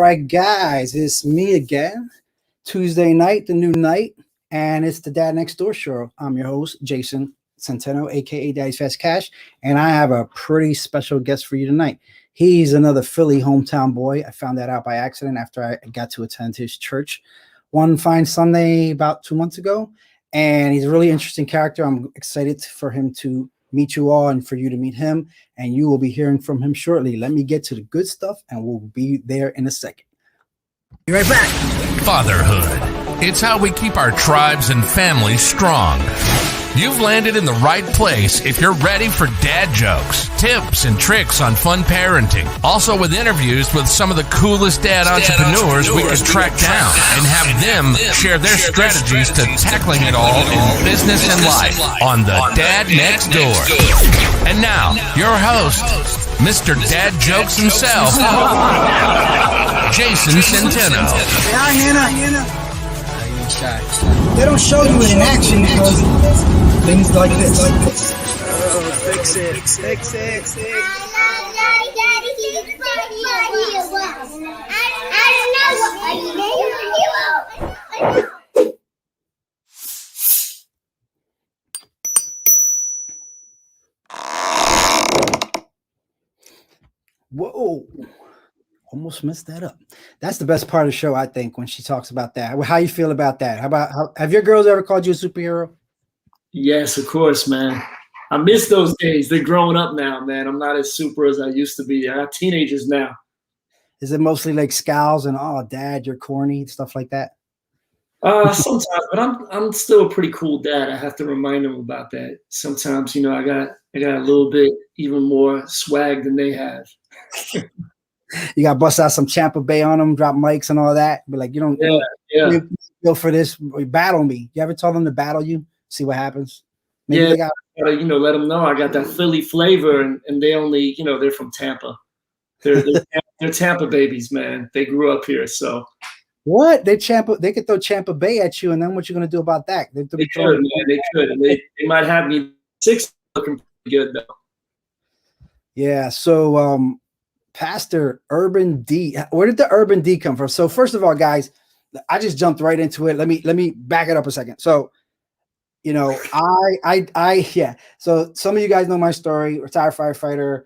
right, guys, it's me again. Tuesday night, the new night, and it's the Dad Next Door show. I'm your host, Jason Centeno, aka Daddy's Fast Cash, and I have a pretty special guest for you tonight. He's another Philly hometown boy. I found that out by accident after I got to attend his church one fine Sunday about 2 months ago, and he's a really interesting character. I'm excited for him to meet you all and for you to meet him, and you will be hearing from him shortly. Let me get to the good stuff, and we'll be there in a second. Be right back. Fatherhood. It's how we keep our tribes and families strong. You've landed in the right place if you're ready for dad jokes, tips, and tricks on fun parenting. Also with interviews with some of the coolest dad entrepreneurs we could track down and have them share their strategies to tackling it all in business and life on the Dad Next Door. And now, your host, Mr. Dad Jokes himself, Jason Centeno. Hi, Hannah. They don't show you it in action because things like this. Oh, fix it. Whoa. Almost messed that up. That's the best part of the show, I think, when she talks about that. How you feel about that? Have your girls ever called you a superhero? Yes, of course, man. I miss those days. They're growing up now, man. I'm not as super as I used to be. I got teenagers now. Is it mostly like scowls and oh, dad, you're corny, stuff like that? Sometimes, but I'm still a pretty cool dad. I have to remind them about that. Sometimes, I got a little bit even more swag than they have. You got to bust out some Tampa Bay on them, drop mics and all that. But like, you don't go for this. Battle me. You ever tell them to battle you? See what happens? Maybe they got let them know I got that Philly flavor, and they only, they're from Tampa. They're Tampa babies, man. They grew up here, so. What? They could throw Tampa Bay at you, and then what you gonna do about that? They could, man. They could. And they might have me 6 looking pretty good though. Yeah. So, Pastor Urban D. Where did the Urban D come from? So first of all, guys, I just jumped right into it. Let me back it up a second. So, So some of you guys know my story. Retired firefighter,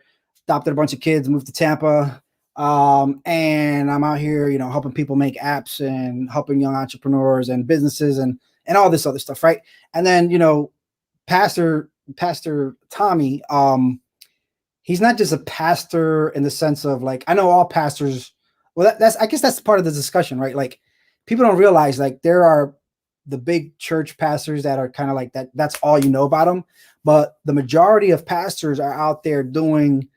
adopted a bunch of kids, moved to Tampa, and I'm out here, helping people make apps and helping young entrepreneurs and businesses and all this other stuff, right? And then Pastor Tommy, he's not just a pastor in the sense of like, I know all pastors. Well, I guess that's part of the discussion, right? Like people don't realize like there are the big church pastors that are kind of like that. That's all you know about them. But the majority of pastors are out there doing,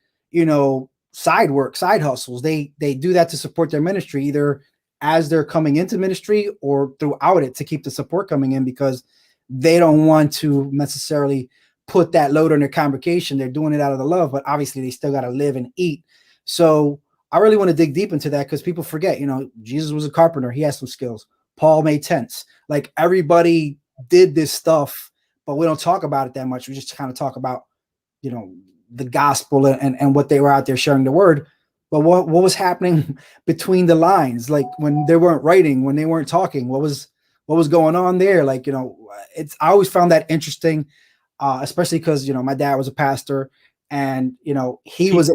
side work, side hustles. They do that to support their ministry, either as they're coming into ministry or throughout it to keep the support coming in because they don't want to necessarily put that load on their congregation. They're doing it out of the love, but obviously they still got to live and eat. So I really want to dig deep into that because people forget, Jesus was a carpenter. He has some skills. Paul made tents. Like everybody did this stuff, but we don't talk about it that much. We just kind of talk about, the gospel and what they were out there sharing the word. But what was happening between the lines? Like when they weren't writing, when they weren't talking, what was going on there? Like, I always found that interesting. Especially because my dad was a pastor, and he was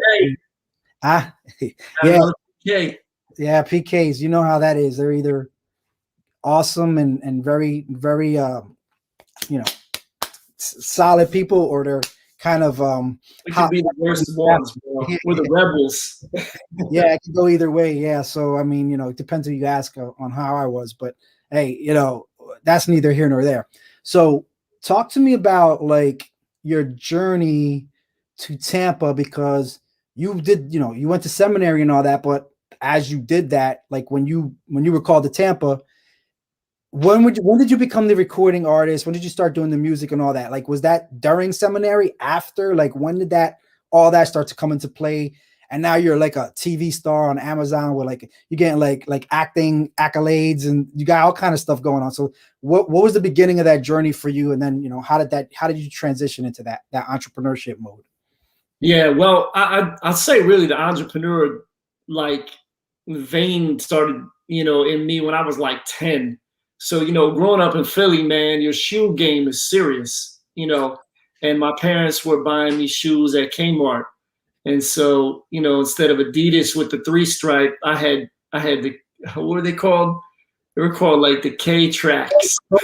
PKs. You know how that is. They're either awesome and very very solid people, or they're kind of we could be the worst ones, bro. We're the rebels. Yeah, it can go either way. Yeah, so I mean, it depends who you ask on how I was, but hey, that's neither here nor there. So talk to me about like your journey to Tampa, because you did, you went to seminary and all that, but as you did that, like when you were called to Tampa, when did you become the recording artist? When did you start doing the music and all that? Like, was that during seminary, after? Like, when did all that start to come into play? And now you're like a TV star on Amazon where like you're getting like acting accolades and you got all kind of stuff going on. So what was the beginning of that journey for you? And then, how did you transition into that entrepreneurship mode? Yeah, well, I'll say really the entrepreneur, like vein started, in me when I was like 10. So, growing up in Philly, man, your shoe game is serious, and my parents were buying me shoes at Kmart. And so, instead of Adidas with the 3-stripe, I had the, what were they called? They were called like the K tracks. The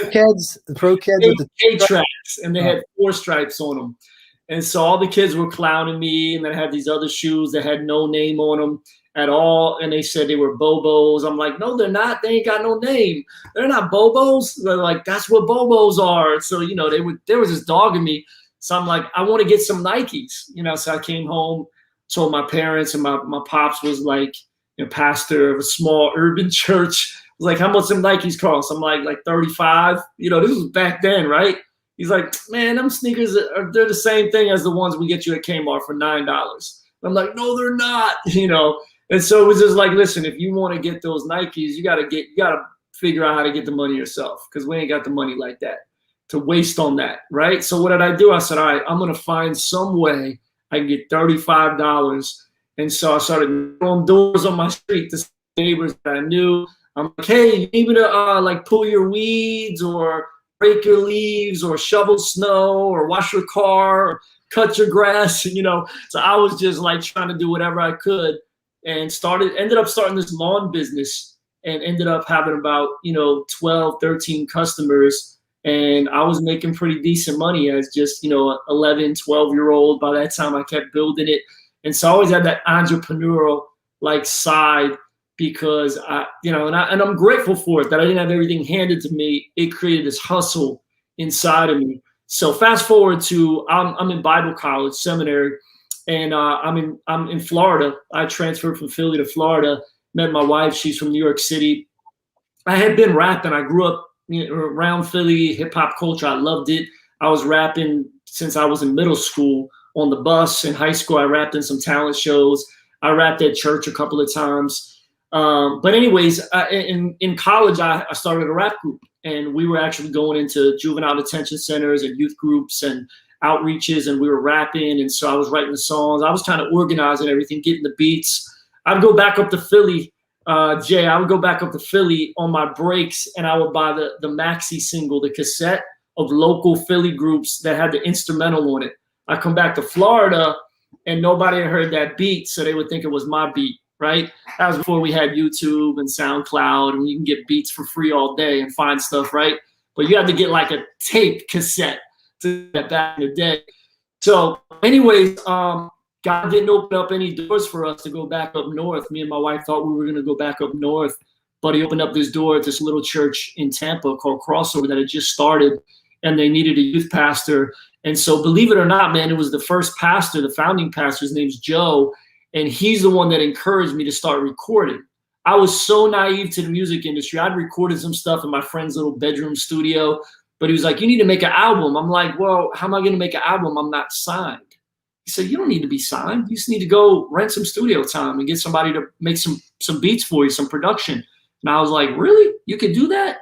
pro kids with the K tracks, and they had 4 stripes on them. And so all the kids were clowning me, and then I had these other shoes that had no name on them at all, and they said they were Bobos. I'm like, no, they're not. They ain't got no name. They're not Bobos. They're like, that's what Bobos are. So they were just dogging me. So I'm like, I want to get some Nikes, So I came home, told my parents, and my pops was like, pastor of a small urban church. I was like, how much some Nikes cost? I'm like 35. This was back then, right? He's like, man, them sneakers they're the same thing as the ones we get you at Kmart for $9. I'm like, no, they're not, And so it was just like, listen, if you want to get those Nikes, you gotta figure out how to get the money yourself, because we ain't got the money like that to waste on that, right? So what did I do? I said, all right, I'm gonna find some way I can get $35. And so I started throwing doors on my street to neighbors that I knew. I'm like, hey, you need me to like pull your weeds or rake your leaves or shovel snow or wash your car or cut your grass, So I was just like trying to do whatever I could, and ended up starting this lawn business, and ended up having about, 12, 13 customers. And I was making pretty decent money as just, 11, 12-year-old. By that time I kept building it. And so I always had that entrepreneurial like side, because and I'm grateful for it that I didn't have everything handed to me. It created this hustle inside of me. So fast forward to I'm in Bible college, seminary, and I'm in Florida. I transferred from Philly to Florida. Met my wife. She's from New York City. I had been rapping. I grew up around Philly, hip hop culture. I loved it. I was rapping since I was in middle school. On the bus in high school, I rapped in some talent shows. I rapped at church a couple of times. But anyways, in college, I started a rap group, and we were actually going into juvenile detention centers and youth groups and outreaches, and we were rapping. And so I was writing the songs. I was kind of organizing everything, getting the beats. I'd go back up to Philly, Jay. I would go back up to Philly on my breaks, and I would buy the maxi single, the cassette of local Philly groups that had the instrumental on it. I come back to Florida, and nobody had heard that beat, so they would think it was my beat. Right? That was before we had YouTube and SoundCloud, and you can get beats for free all day and find stuff, right? But you had to get like a tape cassette to that back in the day. So anyways, God didn't open up any doors for us to go back up north. Me and my wife thought we were going to go back up north, but he opened up this door at this little church in Tampa called Crossover that had just started, and they needed a youth pastor. And so believe it or not, man, it was the first pastor, the founding pastor. His name's Joe. And he's the one that encouraged me to start recording. I was so naive to the music industry. I'd recorded some stuff in my friend's little bedroom studio, but he was like, you need to make an album. I'm like, well, how am I going to make an album? I'm not signed. He said, you don't need to be signed. You just need to go rent some studio time and get somebody to make some beats for you, some production. And I was like, really? You could do that?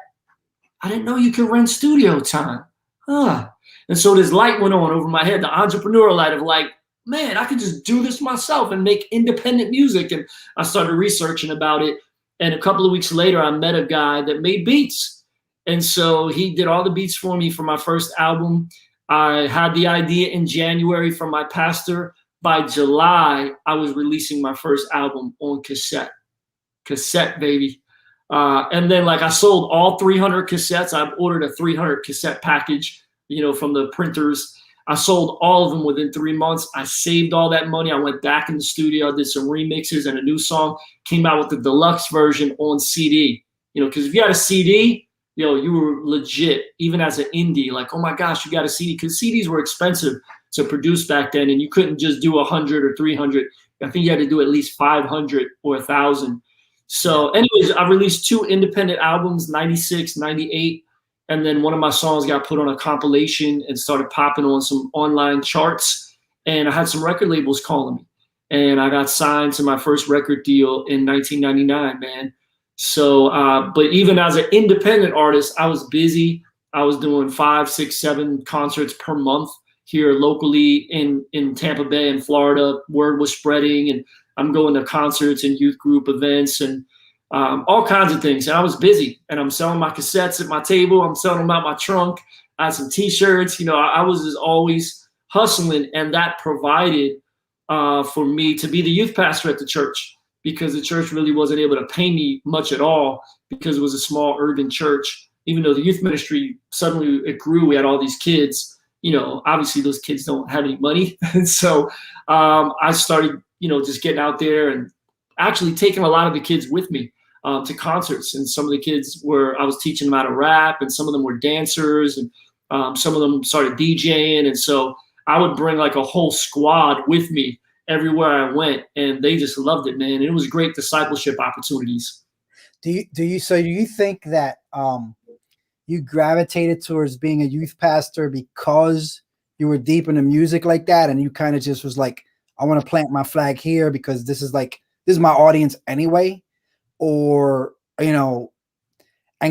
I didn't know you could rent studio time. Huh. And so this light went on over my head, the entrepreneurial light of like, man, I could just do this myself and make independent music. And I started researching about it. And a couple of weeks later, I met a guy that made beats. And so he did all the beats for me for my first album. I had the idea in January from my pastor. By July, I was releasing my first album on cassette. Cassette, baby. And then like I sold all 300 cassettes. I ordered a 300 cassette package, from the printers. I sold all of them within 3 months. I saved all that money. I went back in the studio, did some remixes and a new song, came out with the deluxe version on CD. Because if you had a CD, you were legit, even as an indie, like, oh my gosh, you got a CD. Because CDs were expensive to produce back then, and you couldn't just do 100 or 300. I think you had to do at least 500 or 1,000. So anyways, I released 2 independent albums, 96, 98. And then one of my songs got put on a compilation and started popping on some online charts. And I had some record labels calling me. And I got signed to my first record deal in 1999, man. So, but even as an independent artist, I was busy. I was doing 5, 6, 7 concerts per month here locally in Tampa Bay and Florida. Word was spreading. And I'm going to concerts and youth group events and all kinds of things. And I was busy, and I'm selling my cassettes at my table. I'm selling them out my trunk. I had some T-shirts. I was just always hustling, and that provided for me to be the youth pastor at the church, because the church really wasn't able to pay me much at all because it was a small urban church. Even though the youth ministry, suddenly it grew, we had all these kids. Obviously those kids don't have any money. And so I started, just getting out there and actually taking a lot of the kids with me to concerts. And some of the kids I was teaching them how to rap, and some of them were dancers, and some of them started DJing. And so I would bring like a whole squad with me everywhere I went, and they just loved it, man. And it was great discipleship opportunities. Do you think that you gravitated towards being a youth pastor because you were deep into music like that, and you kind of just was like, I want to plant my flag here because this is my audience anyway? Or, and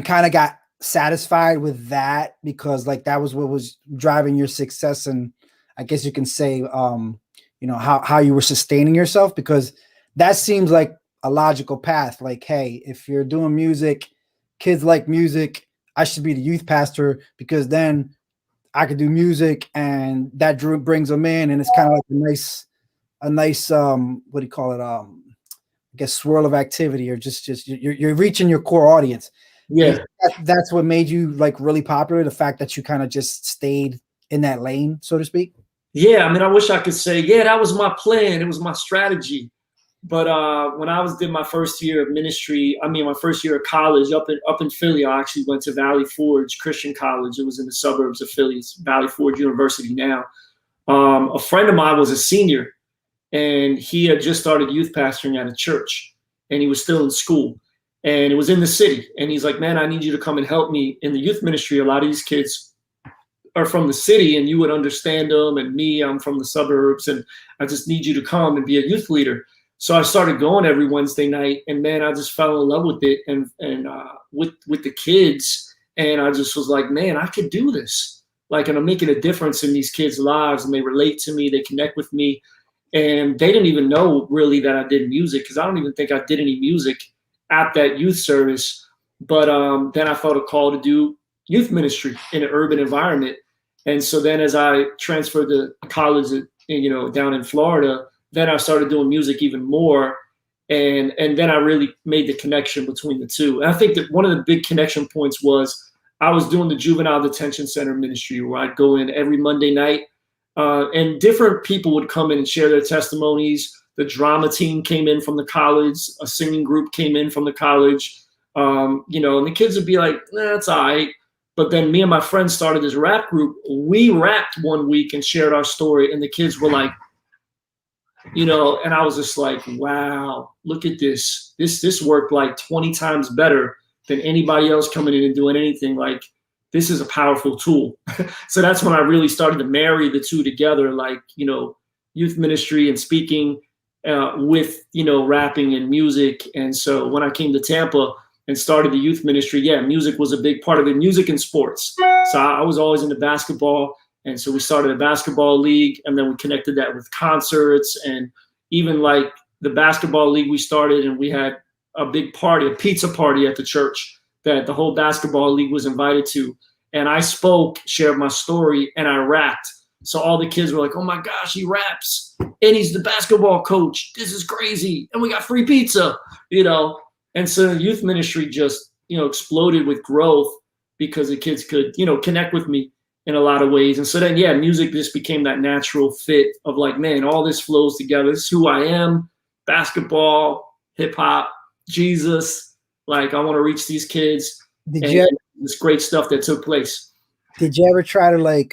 kind of got satisfied with that because like that was what was driving your success, and I guess you can say how you were sustaining yourself, because that seems like a logical path. Like, hey, if you're doing music, kids like music, I should be the youth pastor, because then I could do music and that brings them in, and it's kind of like a nice what do you call it, I guess swirl of activity, or just you're reaching your core audience. Yeah, that's what made you like really popular, the fact that you kind of just stayed in that lane, so to speak. Yeah, I mean, I wish I could say, yeah, that was my plan, it was my strategy. But when I did my first year of ministry, my first year of college up in Philly, I actually went to Valley Forge Christian College. It was in the suburbs of Philly. It's Valley Forge University now. A friend of mine was a senior, and he had just started youth pastoring at a church, and he was still in school, and it was in the city. And he's like, man, I need you to come and help me in the youth ministry. A lot of these kids are from the city, and you would understand them. And me, I'm from the suburbs, and I just need you to come and be a youth leader. So I started going every Wednesday night, and man, I just fell in love with it and with the kids. And I just was like, man, I could do this. Like, and I'm making a difference in these kids' lives, and they relate to me, they connect with me. And they didn't even know really that I did music, because I don't even think I did any music at that youth service. But then I felt a call to do youth ministry in an urban environment. And so then as I transferred to college, down in Florida, then I started doing music even more. And then I really made the connection between the two. And I think that one of the big connection points was I was doing the juvenile detention center ministry, where I'd go in every Monday night, and different people would come in and share their testimonies. The drama team came in from the college, a singing group came in from the college, and the kids would be like, that's all right. But then me and my friends started this rap group. We rapped one week and shared our story, and the kids were like, and I was just like, wow, look at this. This worked like 20 times better than anybody else coming in and doing anything. Like, this is a powerful tool. So that's when I really started to marry the two together, like, youth ministry and speaking with, rapping and music. And so when I came to Tampa and started the youth ministry, music was a big part of it, music and sports. So I was always into basketball. And so we started a basketball league, and then we connected that with concerts, and even like the basketball league we started, and we had a big party, a pizza party at the church that the whole basketball league was invited to. And I spoke, shared my story, and I rapped. So all the kids were like, oh my gosh, he raps, and he's the basketball coach. This is crazy. And we got free pizza, And so the youth ministry just, exploded with growth, because the kids could, connect with me in a lot of ways. And so then, music just became that natural fit of like, man, all this flows together. This is who I am: basketball, hip hop, Jesus. Like, I want to reach these kids. This great stuff that took place. Did you ever try to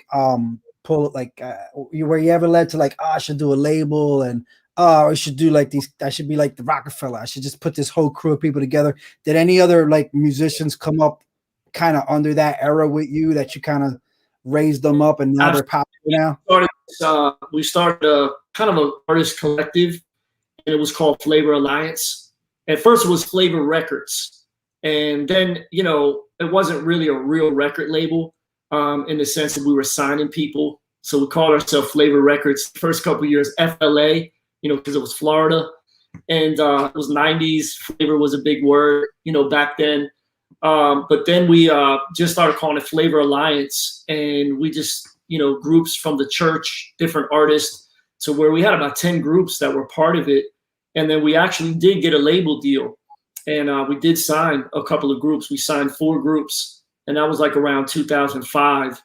pull it were you ever led to like, I should do a label, and I should do like these, I should be like the Rockefeller, I should just put this whole crew of people together? Did any other like musicians come up kind of under that era with you, that you kind of raised them up and now they're popular now? We started a kind of an artist collective, and it was called Flavor Alliance. At first it was Flavor Records, and then it wasn't really a real record label in the sense that we were signing people. So we called ourselves Flavor Records. The first couple of years, FLA, because it was Florida. and it was 90s. Flavor was a big word, back then. But then we just started calling it Flavor Alliance, and we just, groups from the church, different artists, to where we had about 10 groups that were part of it. And then we actually did get a label deal, and we did sign a couple of groups. We signed 4 groups, and that was like around 2005.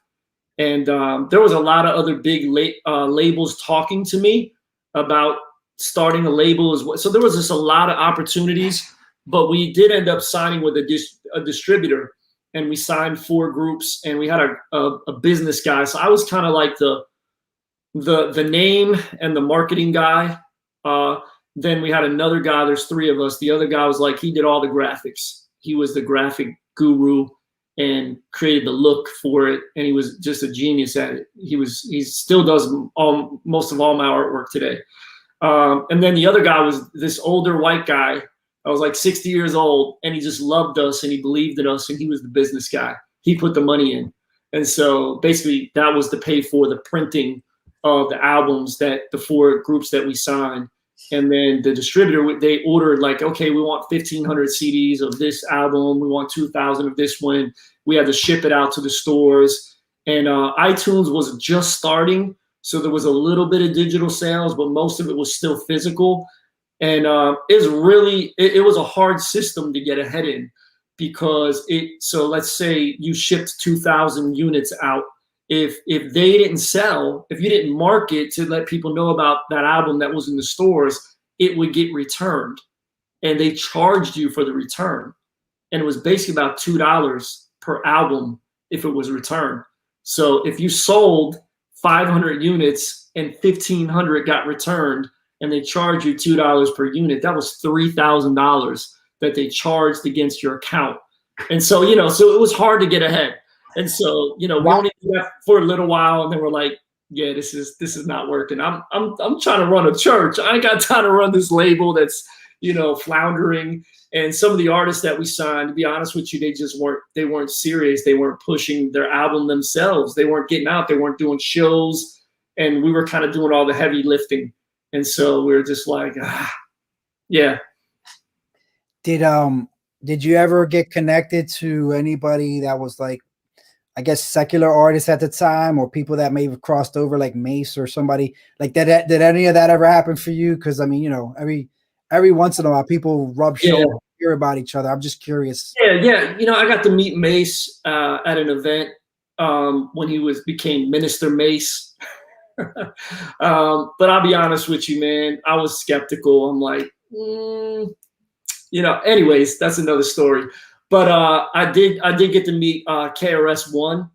And there was a lot of other big labels talking to me about starting a label as well. So there was just a lot of opportunities, but we did end up signing with a distributor, and we signed 4 groups, and we had a business guy. So I was kind of like the name and the marketing guy. Then we had another guy. There's 3 of us. The other guy was like, he did all the graphics. He was the graphic guru and created the look for it. And he was just a genius at it. He still does most of all my artwork today. And then the other guy was this older white guy. I was like 60 years old, and he just loved us, and he believed in us, and he was the business guy. He put the money in. And so basically that was to pay for the printing of the albums, that the 4 groups that we signed. And then the distributor, they ordered like, okay, we want 1,500 CDs of this album. We want 2,000 of this one. We had to ship it out to the stores. And iTunes was just starting. So there was a little bit of digital sales, but most of it was still physical. And it was a hard system to get ahead in, because so let's say you shipped 2,000 units out. If they didn't sell, if you didn't market to let people know about that album that was in the stores, it would get returned, and they charged you for the return. And it was basically about $2 per album if it was returned. So if you sold 500 units and 1,500 got returned, and they charge you $2 per unit, that was $3,000 that they charged against your account. And so, so it was hard to get ahead. And so, we only did that for a little while, and then we're like, yeah, this is not working. I'm trying to run a church. I ain't got time to run this label that's, floundering. And some of the artists that we signed, to be honest with you, they weren't serious. They weren't pushing their album themselves. They weren't getting out. They weren't doing shows, and we were kind of doing all the heavy lifting. And so we were just like, yeah. Did you ever get connected to anybody that was like, I guess, secular artists at the time, or people that may have crossed over, like Mace or somebody like that? Did any of that ever happen for you? Because I mean, every once in a while, people rub shoulders, hear about each other. I'm just curious. Yeah. I got to meet Mace at an event when he became Minister Mace. But I'll be honest with you, man. I was skeptical. I'm like, anyways, that's another story. But I did get to meet KRS-One,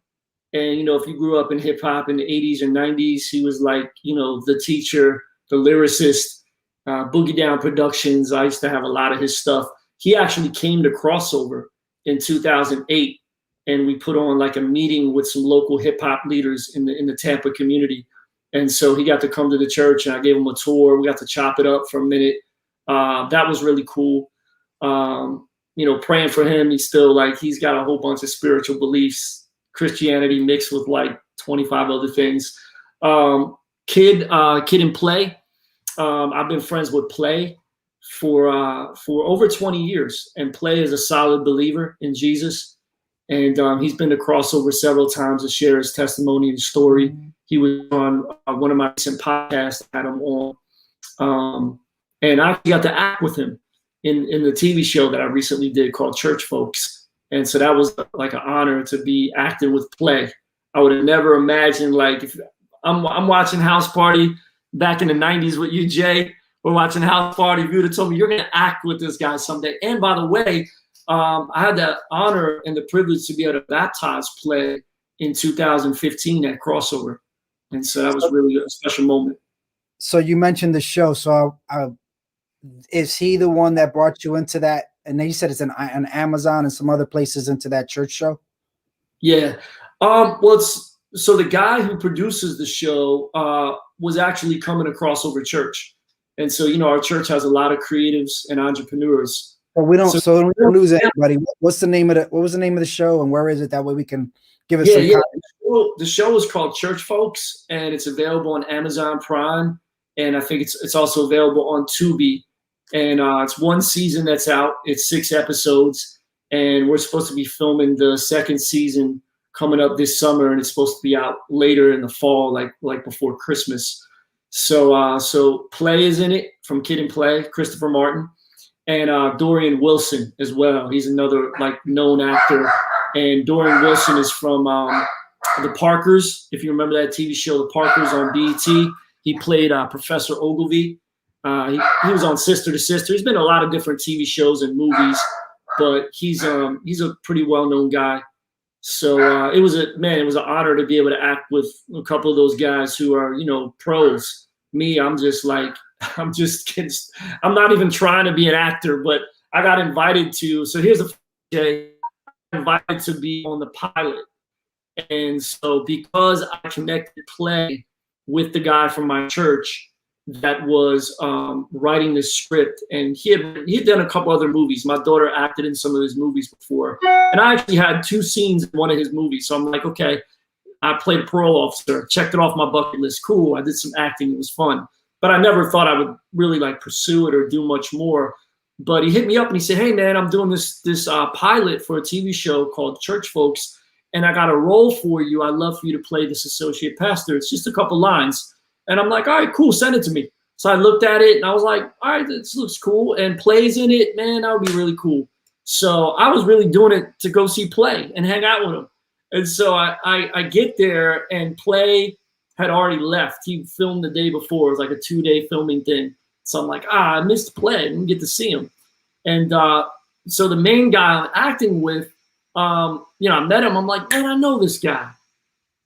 and if you grew up in hip hop in the 80s and 90s, he was like the teacher, the lyricist, Boogie Down Productions. I used to have a lot of his stuff. He actually came to Crossover in 2008, and we put on like a meeting with some local hip hop leaders in the Tampa community. And so he got to come to the church, and I gave him a tour. We got to chop it up for a minute. That was really cool. Praying for him. He's got a whole bunch of spiritual beliefs, Christianity mixed with like 25 other things. Kid and Play. I've been friends with Play for over 20 years, and Play is a solid believer in Jesus. And he's been to Crossover several times to share his testimony and story. He was on one of my recent podcasts. I had him on, and I got to act with him in the TV show that I recently did called Church Folks. And so that was like an honor to be acting with Play. I would have never imagined, like, if I'm watching House Party back in the 90s with you, Jay. We're watching House Party. If you would have told me you're going to act with this guy someday. And by the way, I had the honor and the privilege to be able to baptize Play in 2015 at Crossover. And so that was really a special moment. So you mentioned the show. So is he the one that brought you into that? And then you said it's an Amazon and some other places into that church show? Yeah. So the guy who produces the show was actually coming to Crossover Church. And so, our church has a lot of creatives and entrepreneurs. But we don't lose anybody. What was the name of the show, and where is it? That way we can give us some context. The show is called Church Folks, and it's available on Amazon Prime. And I think it's also available on Tubi. And it's one season that's out. It's 6 episodes, and we're supposed to be filming the second season coming up this summer, and it's supposed to be out later in the fall, like before Christmas. So Play is in it, from Kid and Play, Christopher Martin, and Dorian Wilson as well. He's another like known actor, and Dorian Wilson is from The Parkers. If you remember that TV show, The Parkers on BET, he played Professor Ogilvy. He was on Sister to Sister. He's been in a lot of different TV shows and movies, but he's a pretty well-known guy. So it was an honor to be able to act with a couple of those guys who are, pros. Me, I'm not even trying to be an actor, but I got invited to. So here's invited to be on the pilot, and so because I connected Play with the guy from my church that was writing this script, and he had done a couple other movies. My daughter acted in some of his movies before, and I actually had 2 scenes in one of his movies. So I'm like, okay, I played a parole officer, checked it off my bucket list. Cool, I did some acting, it was fun, but I never thought I would really like pursue it or do much more. But he hit me up and he said, hey man, I'm doing this pilot for a TV show called Church Folks, and I got a role for you. I'd love for you to play this associate pastor. It's just a couple lines. And I'm like, all right, cool, send it to me. So I looked at it and I was like, all right, this looks cool. And Play's in it, man, that would be really cool. So I was really doing it to go see Play and hang out with him. And so I get there and Play had already left. He filmed the day before. It was like a 2-day filming thing. So I'm like, I missed Play. I didn't get to see him. And so the main guy I'm acting with, I met him. I'm like, man, I know this guy.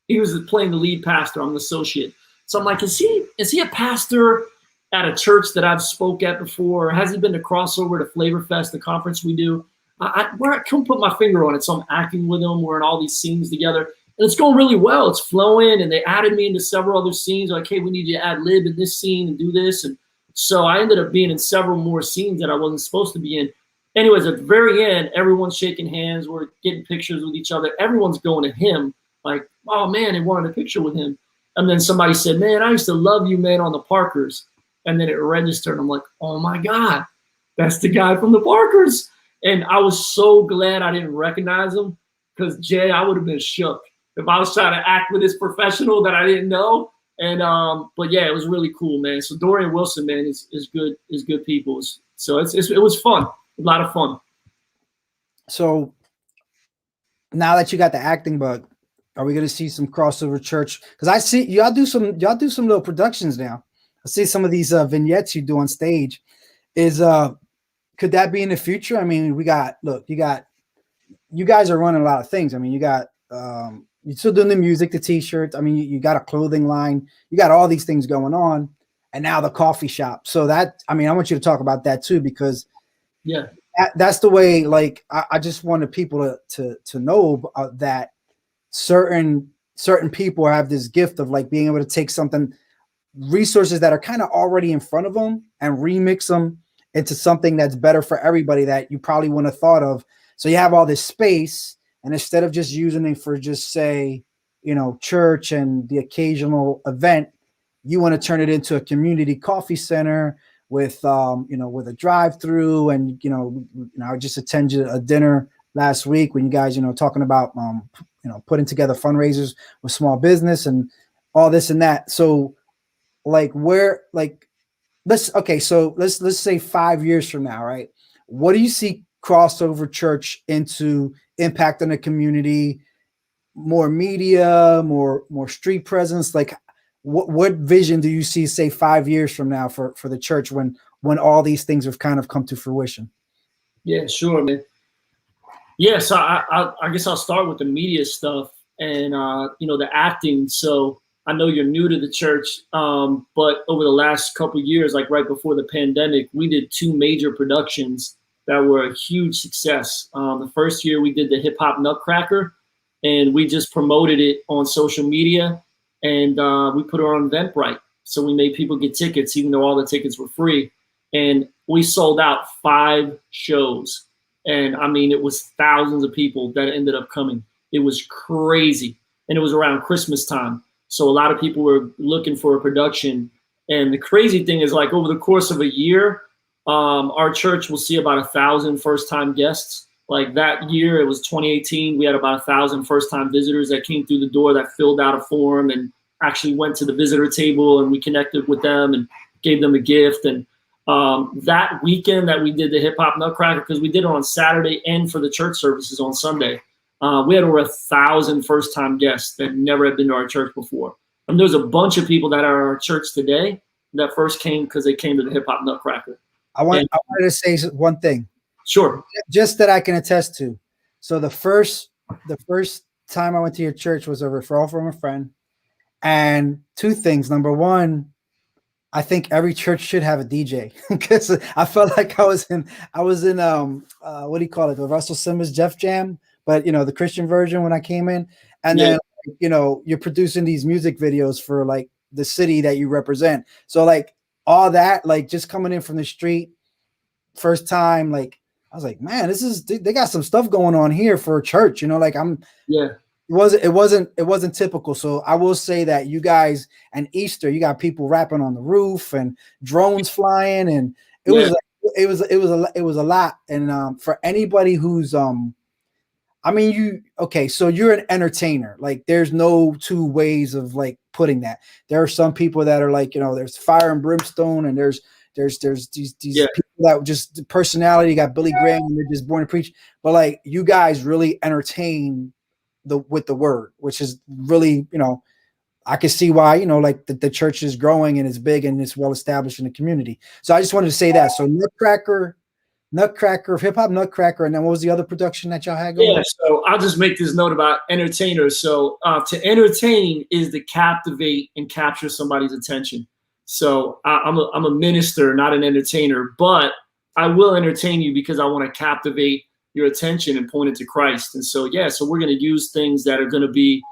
He was playing the lead pastor. I'm the associate. So I'm like, is he a pastor at a church that I've spoke at before? Or has he been to Crossover, to Flavor Fest, the conference we do? I can't put my finger on it. So I'm acting with him. We're in all these scenes together. And it's going really well. It's flowing. And they added me into several other scenes. Like, hey, we need you to ad lib in this scene and do this. And so I ended up being in several more scenes that I wasn't supposed to be in. Anyways, at the very end, everyone's shaking hands. We're getting pictures with each other. Everyone's going to him. Like, oh, man, they wanted a picture with him. And then somebody said, man, I used to love you, man, on the Parkers. And then it registered. I'm like, oh, my God, that's the guy from the Parkers. And I was so glad I didn't recognize him, because, Jay, I would have been shook if I was trying to act with this professional that I didn't know. And but, yeah, it was really cool, man. So Dorian Wilson, man, is good people. So it was fun, a lot of fun. So now that you got the acting bug, are we going to see some crossover church? Because I see y'all do some little productions now. I see some of these vignettes you do on stage. Could that be in the future? I mean, you guys are running a lot of things. I mean, you're still doing the music, the t-shirts. I mean, you got a clothing line. You got all these things going on, and now the coffee shop. So I want you to talk about that too, because yeah, that's the way. Like, I just wanted people to know that certain people have this gift of like being able to take resources that are kind of already in front of them and remix them into something that's better for everybody that you probably wouldn't have thought of. So you have all this space, and instead of just using it for just say, church and the occasional event, you want to turn it into a community coffee center with, with a drive-through. And, I just attended a dinner last week when you guys, talking about, putting together fundraisers with small business and all this and that. So let's say 5 years from now, right? What do you see crossover church into impact on the community? More media, more street presence? Like what vision do you see, say 5 years from now for the church when all these things have kind of come to fruition? Yeah, sure, man. Yeah, so I guess I'll start with the media stuff and, the acting. So I know you're new to the church, but over the last couple of years, like right before the pandemic, we did 2 major productions that were a huge success. The first year we did the HipHop Nutcracker, and we just promoted it on social media, and we put it on Eventbrite. So we made people get tickets, even though all the tickets were free. And we sold out 5 shows. And I mean, it was thousands of people that ended up coming. It was crazy. And it was around Christmas time. So a lot of people were looking for a production. And the crazy thing is, like, over the course of a year, our church will see about 1,000 first-time guests. Like that year, it was 2018, we had about 1,000 first-time visitors that came through the door that filled out a form and actually went to the visitor table, and we connected with them and gave them a gift. And that weekend that we did the HipHop Nutcracker, because we did it on Saturday and for the church services on Sunday, we had over 1,000 first-time guests that never had been to our church before. And there's a bunch of people that are at our church today that first came because they came to the HipHop Nutcracker. I wanted to say one thing. Sure. Just that I can attest to. So the first time I went to your church was a referral from a friend. And two things. Number one, I think every church should have a DJ, because I felt like I was in what do you call it? The Russell Simmons Jeff Jam, but the Christian version when I came in. And then you're producing these music videos for like the city that you represent. So like all that, like just coming in from the street, first time, like I was like, man, they got some stuff going on here for a church, like it wasn't typical. So I will say that you guys and Easter, you got people rapping on the roof and drones flying, and it was a lot. And for anybody who's so you're an entertainer. Like there's no two ways of like putting that. There are some people that are like, there's fire and brimstone, and there's these people that just personality. You got Billy Graham, and they're just born to preach. But like you guys really entertain with the word, which is really, I can see why, like the church is growing and it's big and it's well established in the community. So I just wanted to say that. So Nutcracker, HipHop Nutcracker, and then what was the other production that y'all had going? Yeah, so I'll just make this note about entertainers. So to entertain is to captivate and capture somebody's attention. So I'm a minister, not an entertainer, but I will entertain you because I want to captivate your attention and point it to Christ. And so, so we're going to use things that are going to be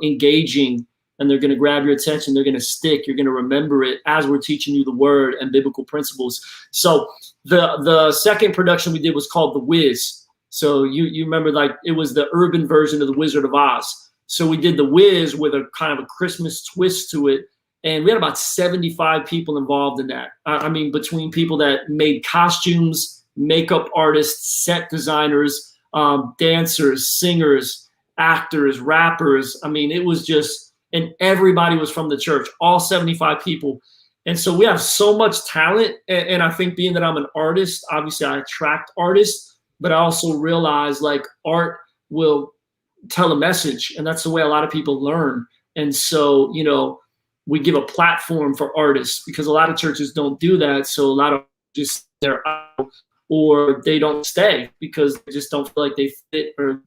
engaging, and they're going to grab your attention. They're going to stick. You're going to remember it as we're teaching you the word and biblical principles. So the second production we did was called The Wiz. So you remember, like, it was the urban version of The Wizard of Oz. So we did The Wiz with a kind of a Christmas twist to it. And we had about 75 people involved in that. I mean, between people that made costumes, makeup artists, set designers, dancers, singers, actors, rappers. I mean, it was just, and everybody was from the church, all 75 people. And so we have so much talent. And I think being that I'm an artist, obviously I attract artists, but I also realize like art will tell a message. And that's the way a lot of people learn. And so, we give a platform for artists, because a lot of churches don't do that. So a lot of just they're out, or they don't stay because they just don't feel like they fit or,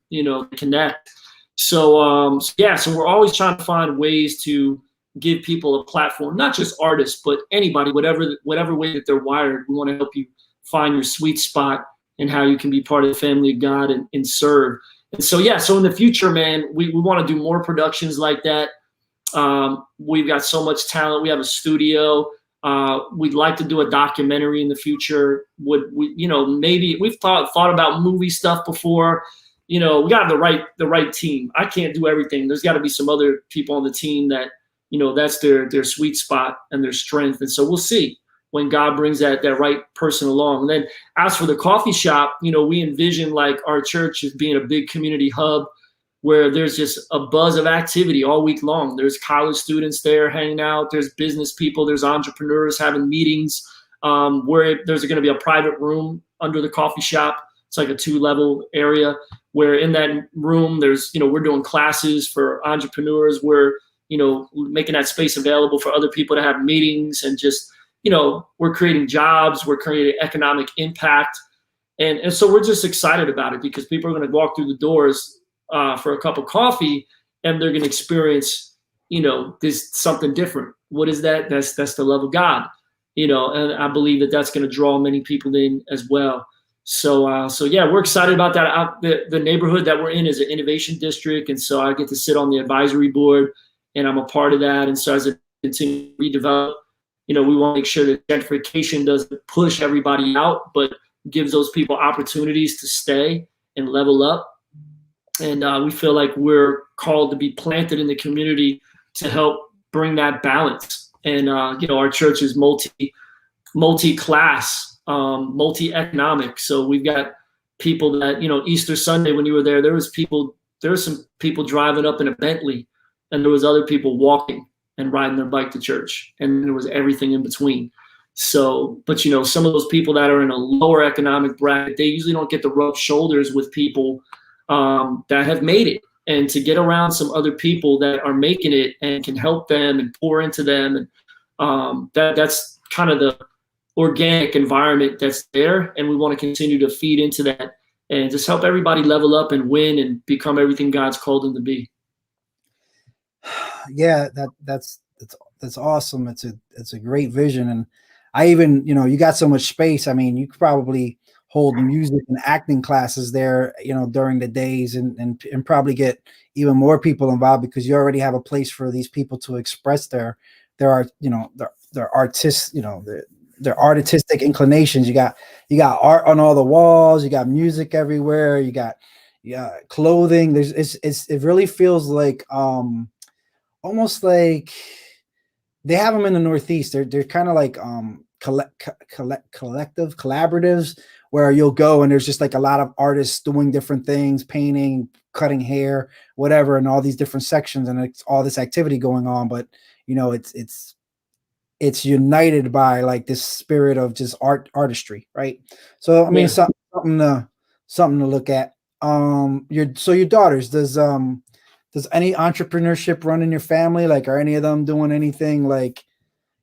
connect. So, so we're always trying to find ways to give people a platform, not just artists, but anybody, whatever way that they're wired. We want to help you find your sweet spot and how you can be part of the family of God and serve. And so, so in the future, man, we want to do more productions like that. We've got so much talent. We have a studio. We'd like to do a documentary in the future. Maybe we've thought about movie stuff before. We got the right team. I can't do everything. There's got to be some other people on the team that, that's their sweet spot and their strength. And so we'll see when God brings that right person along. And then as for the coffee shop, we envision like our church as being a big community hub where there's just a buzz of activity all week long. There's college students there hanging out. There's business people. There's entrepreneurs having meetings, where there's going to be a private room under the coffee shop. It's like a 2-level area where in that room, there's, we're doing classes for entrepreneurs. We're, making that space available for other people to have meetings, and just, we're creating jobs. We're creating economic impact. And so we're just excited about it because people are going to walk through the doors for a cup of coffee, and they're going to experience, this something different. What is that? That's the love of God, and I believe that that's going to draw many people in as well. So we're excited about that. The neighborhood that we're in is an innovation district, and so I get to sit on the advisory board, and I'm a part of that. And so as it continues to redevelop, we want to make sure that gentrification doesn't push everybody out, but gives those people opportunities to stay and level up. And we feel like we're called to be planted in the community to help bring that balance. And, our church is multi-class. multi-economic. So we've got people that, you know, Easter Sunday when you were there was some people driving up in a Bentley, and there was other people walking and riding their bike to church, and there was everything in between. So, but you know, some of those people that are in a lower economic bracket, they usually don't get to rub shoulders with people that have made it, and to get around some other people that are making it and can help them and pour into them. And that's kind of the organic environment that's there. And we want to continue to feed into that and just help everybody level up and win and become everything God's called them to be. Yeah, that's awesome. It's a great vision. And I even, you know, you got so much space. I mean, you could probably hold music and acting classes there, you know, during the days, and probably get even more people involved, because you already have a place for these people to express their artists, you know, their artistic inclinations. You got art on all the walls, you got music everywhere, you got clothing. It really feels like almost like they have them in the Northeast. They're kind of like collective collaboratives, where you'll go and there's just like a lot of artists doing different things, painting, cutting hair, whatever, and all these different sections, and it's all this activity going on. But you know, it's united by like this spirit of just artistry, right? So I mean, something to look at. Your daughters, does any entrepreneurship run in your family? Like, are any of them doing anything? Like,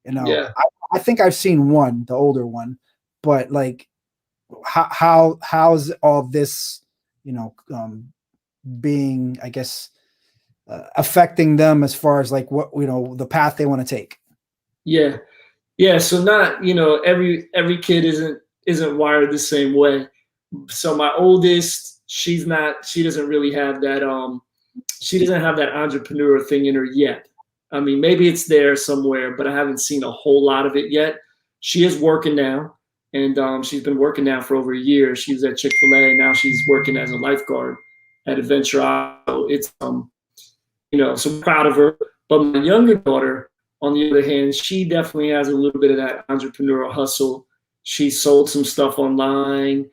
you know, Yeah. I think I've seen one, the older one, but like, how's all this, you know, being, I guess, affecting them as far as like what, you know, the path they want to take? Yeah. So not, you know, every kid isn't wired the same way. So my oldest, she doesn't really have that, she doesn't have that entrepreneur thing in her yet. I mean, maybe it's there somewhere, but I haven't seen a whole lot of it yet. She is working now, and she's been working now for over a year. She was at Chick-fil-A, and now she's working as a lifeguard at Adventure Isle. It's, you know, so I'm proud of her. But my younger daughter, on the other hand, she definitely has a little bit of that entrepreneurial hustle. She sold some stuff online.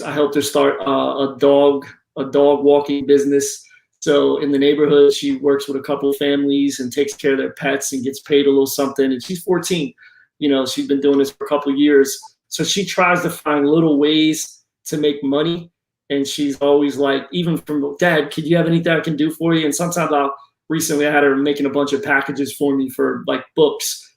I helped her start a dog walking business. So in the neighborhood, she works with a couple of families and takes care of their pets and gets paid a little something. And she's 14. You know, she's been doing this for a couple of years. So she tries to find little ways to make money. And she's always like, even from, Dad, could you have anything I can do for you? And sometimes recently I had her making a bunch of packages for me for like books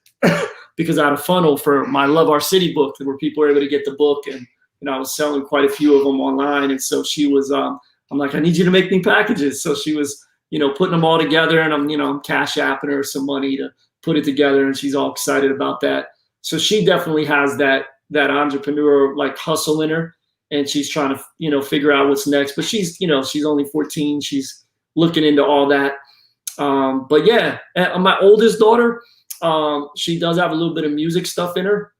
because I had a funnel for my Love Our City book where people were able to get the book. And, you know, I was selling quite a few of them online. And so she was, I'm like, I need you to make me packages. So she was, you know, putting them all together, and I'm cash apping her some money to put it together. And she's all excited about that. So she definitely has that entrepreneur like hustle in her, and she's trying to, you know, figure out what's next. But she's, you know, she's only 14. She's looking into all that. But yeah, my oldest daughter, she does have a little bit of music stuff in her.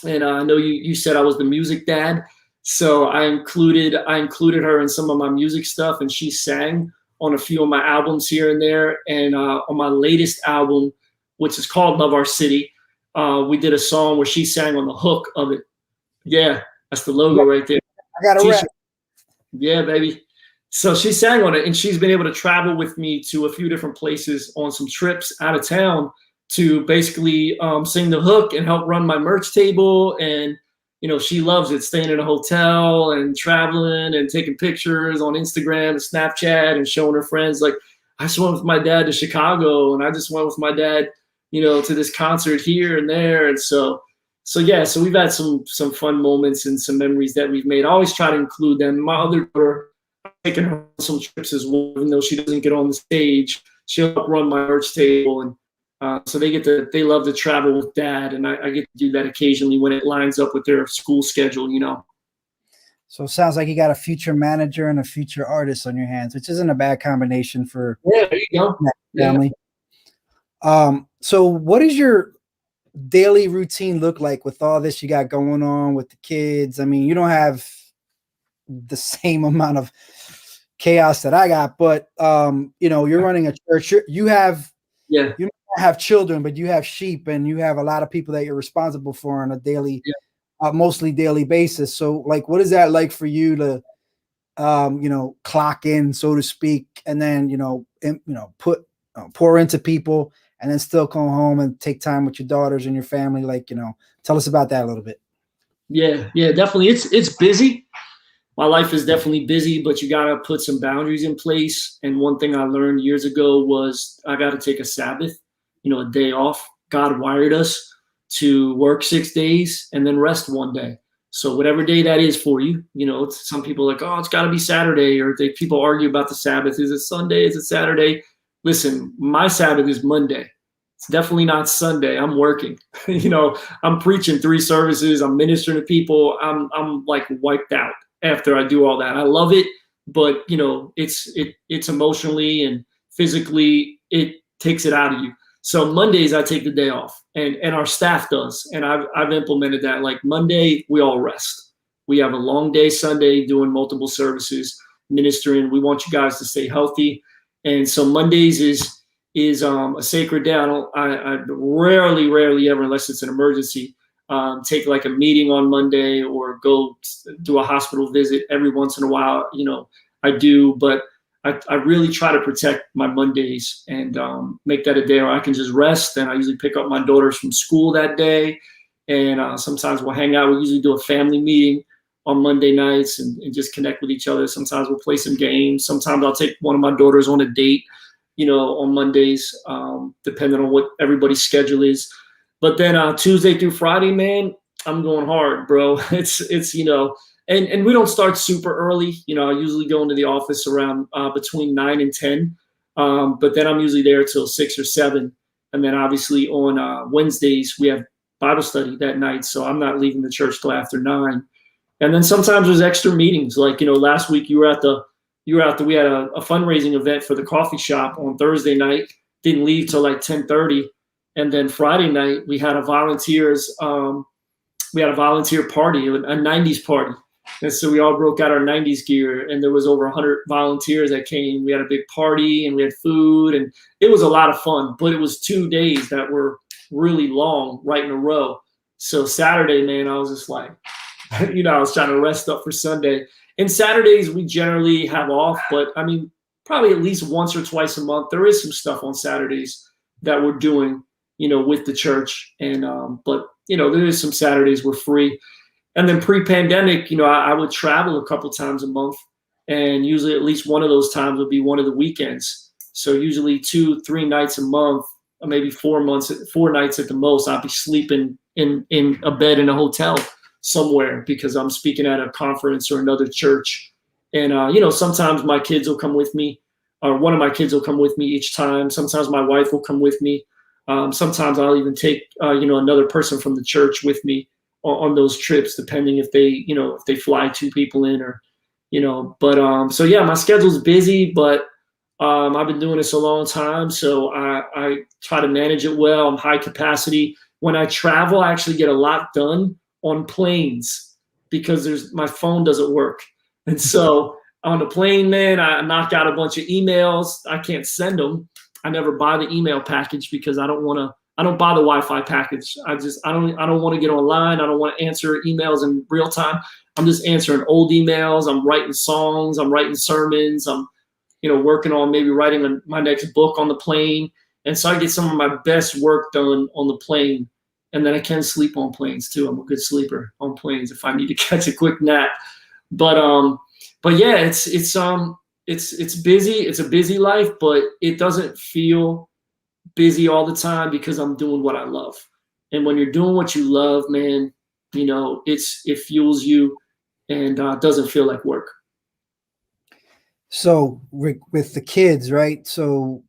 And I know you said I was the music dad. So I included her in some of my music stuff, and she sang on a few of my albums here and there. And on my latest album, which is called Love Our City, we did a song where she sang on the hook of it. Yeah, that's the logo right there. I got a rap. Yeah, baby. So she sang on it, and she's been able to travel with me to a few different places on some trips out of town to basically sing the hook and help run my merch table. And you know, she loves it, staying in a hotel and traveling and taking pictures on Instagram and Snapchat and showing her friends. Like, I just went with my dad to Chicago, and I just went with my dad, you know, to this concert here and there. And so yeah, so we've had some fun moments and some memories that we've made. I always try to include them. My other daughter, I've taken her on some trips as well, even though she doesn't get on the stage. She'll help run my merch table, and so they love to travel with Dad, and I get to do that occasionally when it lines up with their school schedule, you know. So it sounds like you got a future manager and a future artist on your hands, which isn't a bad combination for there you go. Family. Yeah. So what does your daily routine look like with all this you got going on with the kids? I mean, you don't have the same amount of chaos that I got, but you know, you're running a church. You don't have children, but you have sheep, and you have a lot of people that you're responsible for on a daily mostly daily basis. So like, what is that like for you to, clock in, so to speak, and then, pour into people and then still come home and take time with your daughters and your family? Like, tell us about that a little bit. Yeah, definitely. It's busy. My life is definitely busy, but you got to put some boundaries in place. And one thing I learned years ago was I got to take a Sabbath, a day off. God wired us to work 6 days and then rest one day. So whatever day that is for you, some people are like, oh, it's got to be Saturday, or people argue about the Sabbath. Is it Sunday? Is it Saturday? Listen, my Sabbath is Monday. It's definitely not Sunday. I'm working. I'm preaching 3 services. I'm ministering to people. I'm like wiped out after I do all that. I love it, but it's emotionally and physically, it takes it out of you. So Mondays I take the day off, and our staff does, and I've implemented that. Like Monday we all rest. We have a long day Sunday doing multiple services, ministering. We want you guys to stay healthy, and so Mondays is a sacred day. I rarely ever, unless it's an emergency, take like a meeting on Monday or go do a hospital visit. Every once in a while, I do, but I really try to protect my Mondays and make that a day where I can just rest. And I usually pick up my daughters from school that day, and sometimes we'll hang out. We usually do a family meeting on Monday nights and just connect with each other. Sometimes we'll play some games. Sometimes I'll take one of my daughters on a date, on Mondays, depending on what everybody's schedule is. But then Tuesday through Friday, man, I'm going hard, bro. It's and we don't start super early. I usually go into the office around between 9 and 10, but then I'm usually there till 6 or 7. And then obviously on Wednesdays we have Bible study that night, so I'm not leaving the church till after 9. And then sometimes there's extra meetings. Like last week we had a fundraising event for the coffee shop on Thursday night. Didn't leave till like 10:30. And then Friday night we had a volunteer party, a 90s party. And so we all broke out our 90s gear, and there was over 100 volunteers that came. We had a big party and we had food, and it was a lot of fun, but it was 2 days that were really long right in a row. So Saturday, man, I was just like, I was trying to rest up for Sunday. And Saturdays we generally have off, but I mean, probably at least once or twice a month, there is some stuff on Saturdays that we're doing, with the church. And, but there is some Saturdays we're free. And then pre-pandemic, I would travel a couple times a month, and usually at least one of those times would be one of the weekends. So usually 2-3 nights a month, or maybe 4 nights at the most, I'd be sleeping in a bed in a hotel somewhere because I'm speaking at a conference or another church. And, sometimes my kids will come with me, or one of my kids will come with me each time. Sometimes my wife will come with me. Sometimes I'll even take, another person from the church with me on those trips, depending if they fly 2 people in, or, so yeah, my schedule's busy, but I've been doing this a long time. So I try to manage it well. I'm high capacity. When I travel, I actually get a lot done on planes because my phone doesn't work. And so on the plane, man, I knock out a bunch of emails. I can't send them. I never buy the email package because I don't buy the Wi-Fi package. I don't want to get online. I don't want to answer emails in real time. I'm just answering old emails. I'm writing songs. I'm writing sermons. I'm, working on maybe writing my next book on the plane. And so I get some of my best work done on the plane. And then I can sleep on planes too. I'm a good sleeper on planes if I need to catch a quick nap. But yeah, it's busy. It's a busy life, but it doesn't feel busy all the time because I'm doing what I love. And when you're doing what you love, man, it fuels you and doesn't feel like work. So with the kids, right? So,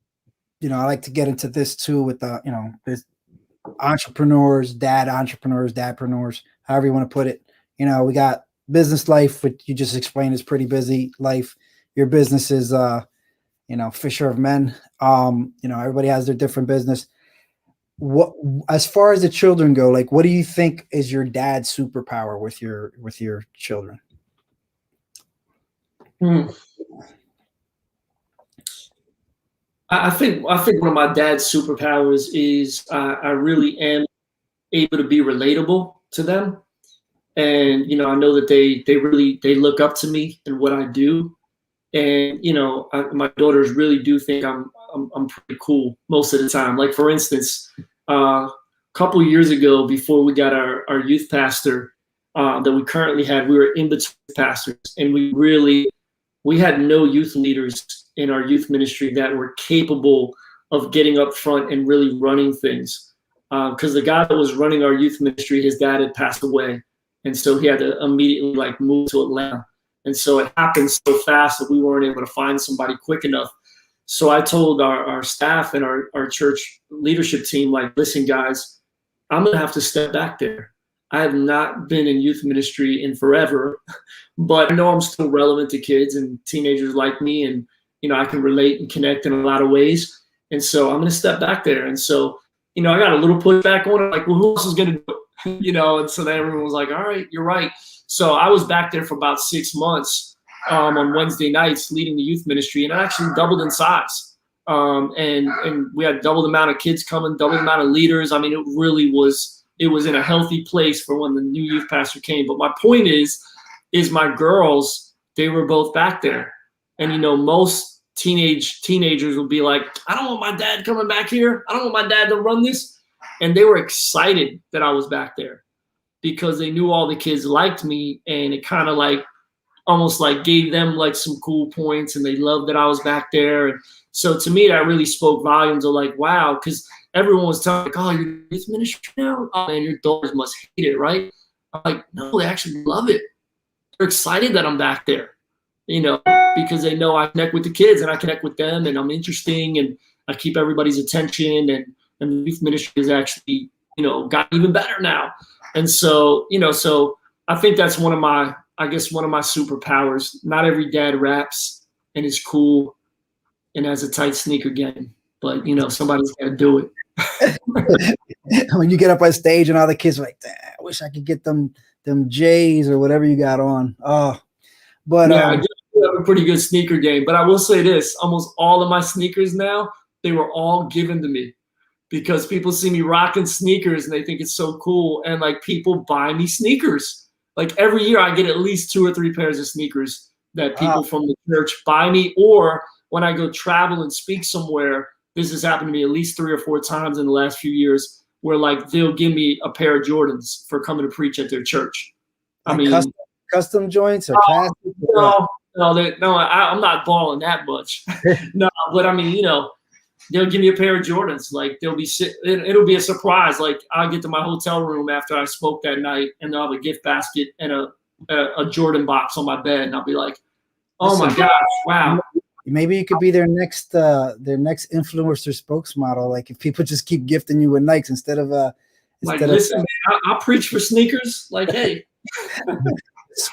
I like to get into this too with there's entrepreneurs, dadpreneurs, however you want to put it. We got business life, which you just explained is pretty busy life. Your business is, fisher of men. Everybody has their different business. What, as far as the children go, like, what do you think is your dad's superpower with your children? I think one of my dad's superpowers is I really am able to be relatable to them. And, you know, I know that they look up to me and what I do. And, you know, my daughters really do think I'm pretty cool most of the time. Like, for instance, a couple of years ago, before we got our youth pastor that we currently had, we were in between pastors, and we had no youth leaders in our youth ministry that were capable of getting up front and really running things. Because the guy that was running our youth ministry, his dad had passed away. And so he had to immediately like move to Atlanta. And so it happened so fast that we weren't able to find somebody quick enough. So I told our staff and our church leadership team, like, listen, guys, I'm going to have to step back there. I have not been in youth ministry in forever, but I know I'm still relevant to kids and teenagers like me. And, you know, I can relate and connect in a lot of ways. And so I'm going to step back there. And so, you know, I got a little pushback on it, like, well, who else is going to do it? You know, and so then everyone was like, all right, you're right. So I was back there for about 6 months on Wednesday nights leading the youth ministry, and I actually doubled in size. And we had double the amount of kids coming, double the amount of leaders. I mean, it was in a healthy place for when the new youth pastor came. But my point is my girls, they were both back there. And, you know, most teenagers will be like, I don't want my dad coming back here. I don't want my dad to run this. And they were excited that I was back there because they knew all the kids liked me, and it kind of like almost like gave them like some cool points, and they loved that I was back there. And so to me, that really spoke volumes of like, wow, because everyone was telling me, like, oh, you're in youth ministry now? Oh, man, your daughters must hate it, right? I'm like, no, they actually love it. They're excited that I'm back there, you know, because they know I connect with the kids and I connect with them, and I'm interesting, and I keep everybody's attention, and the youth ministry has actually, you know, gotten even better now. And so, you know, so I think that's one of my superpowers. Not every dad raps and is cool and has a tight sneaker game, but, you know, somebody's got to do it. When you get up on stage and all the kids are like, I wish I could get them J's or whatever you got on. Oh, but yeah, I do have a pretty good sneaker game, but I will say this, almost all of my sneakers now, they were all given to me. Because people see me rocking sneakers and they think it's so cool. And like, people buy me sneakers. Like, every year I get at least 2 or 3 pairs of sneakers that people from the church buy me. Or when I go travel and speak somewhere, this has happened to me at least 3 or 4 times in the last few years, where like they'll give me a pair of Jordans for coming to preach at their church. I mean, custom joints or classic? I'm not balling that much. No, but I mean, you know, they'll give me a pair of Jordans. Like, it'll be a surprise. Like, I'll get to my hotel room after I spoke that night, and they'll have a gift basket and a Jordan box on my bed, and I'll be like, oh my gosh, wow. Maybe you could be their next influencer spokesmodel. Like, if people just keep gifting you with Nikes instead of listen, man, I'll preach for sneakers. Like, hey,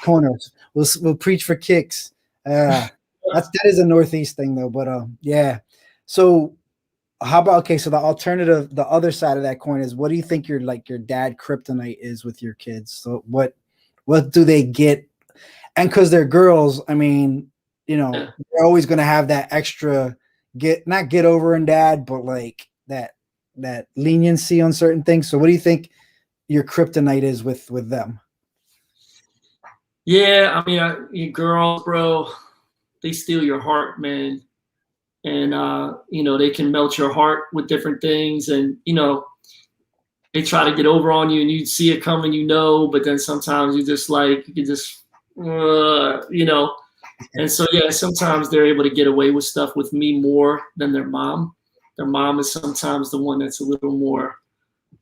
corners. We'll preach for kicks. That is a Northeast thing though. But yeah. So how about, so the alternative, the other side of that coin is, what do you think your dad kryptonite is with your kids? So what do they get? And because they're girls, I mean, you know, they're always going to have that extra not get over in dad, but like that leniency on certain things. So what do you think your kryptonite is with them? Yeah, I mean, you girls, bro, they steal your heart, man. And, you know, they can melt your heart with different things. And, you know, they try to get over on you and you see it coming, you know, but then sometimes you just like, you just, you know. And so, yeah, sometimes they're able to get away with stuff with me more than their mom. Their mom is sometimes the one that's a little more,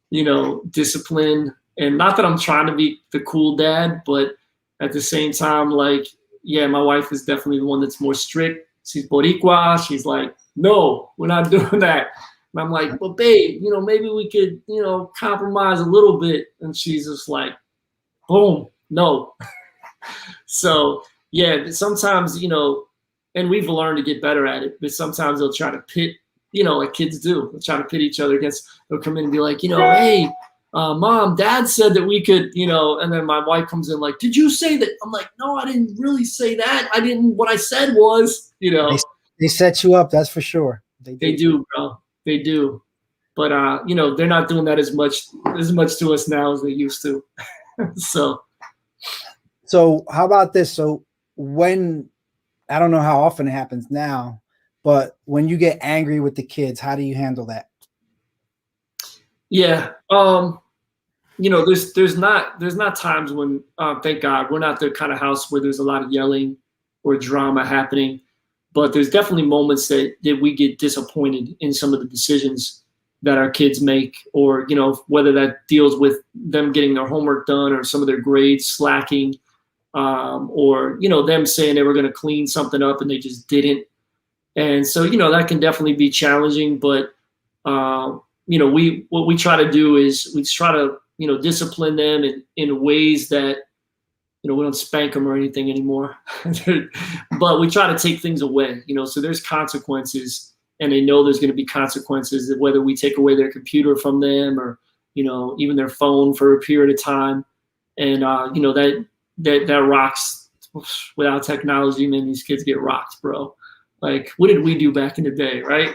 you know, disciplined. And not that I'm trying to be the cool dad, but at the same time, like, yeah, my wife is definitely the one that's more strict. She's Boricua. She's like, no, we're not doing that. And I'm like, well, babe, you know, maybe we could, you know, compromise a little bit. And she's just like, boom, no. So, yeah, sometimes, you know, and we've learned to get better at it, but sometimes they'll try to pit, you know, like kids do. They'll try to pit each other against, they'll come in and be like, you know, hey, mom, dad said that we could, you know, and then my wife comes in like, did you say that? I'm like, no, I didn't really say that. What I said was, you know. They set you up, that's for sure. They do, bro. They do. But, you know, they're not doing that as much to us now as they used to. So, So how about this? So when, I don't know how often it happens now, but when you get angry with the kids, how do you handle that? Yeah. You know, there's not times when, thank God, we're not the kind of house where there's a lot of yelling or drama happening, but there's definitely moments that we get disappointed in some of the decisions that our kids make, or, you know, whether that deals with them getting their homework done or some of their grades slacking, or, you know, them saying they were going to clean something up and they just didn't. And so, you know, that can definitely be challenging, but, you know, what we try to do is we try to, you know, discipline them in ways that, you know, we don't spank them or anything anymore, but we try to take things away, you know, so there's consequences, and they know there's going to be consequences, whether we take away their computer from them or, you know, even their phone for a period of time. And, you know, that rocks. Without technology, man, these kids get rocked, bro. Like, what did we do back in the day, right?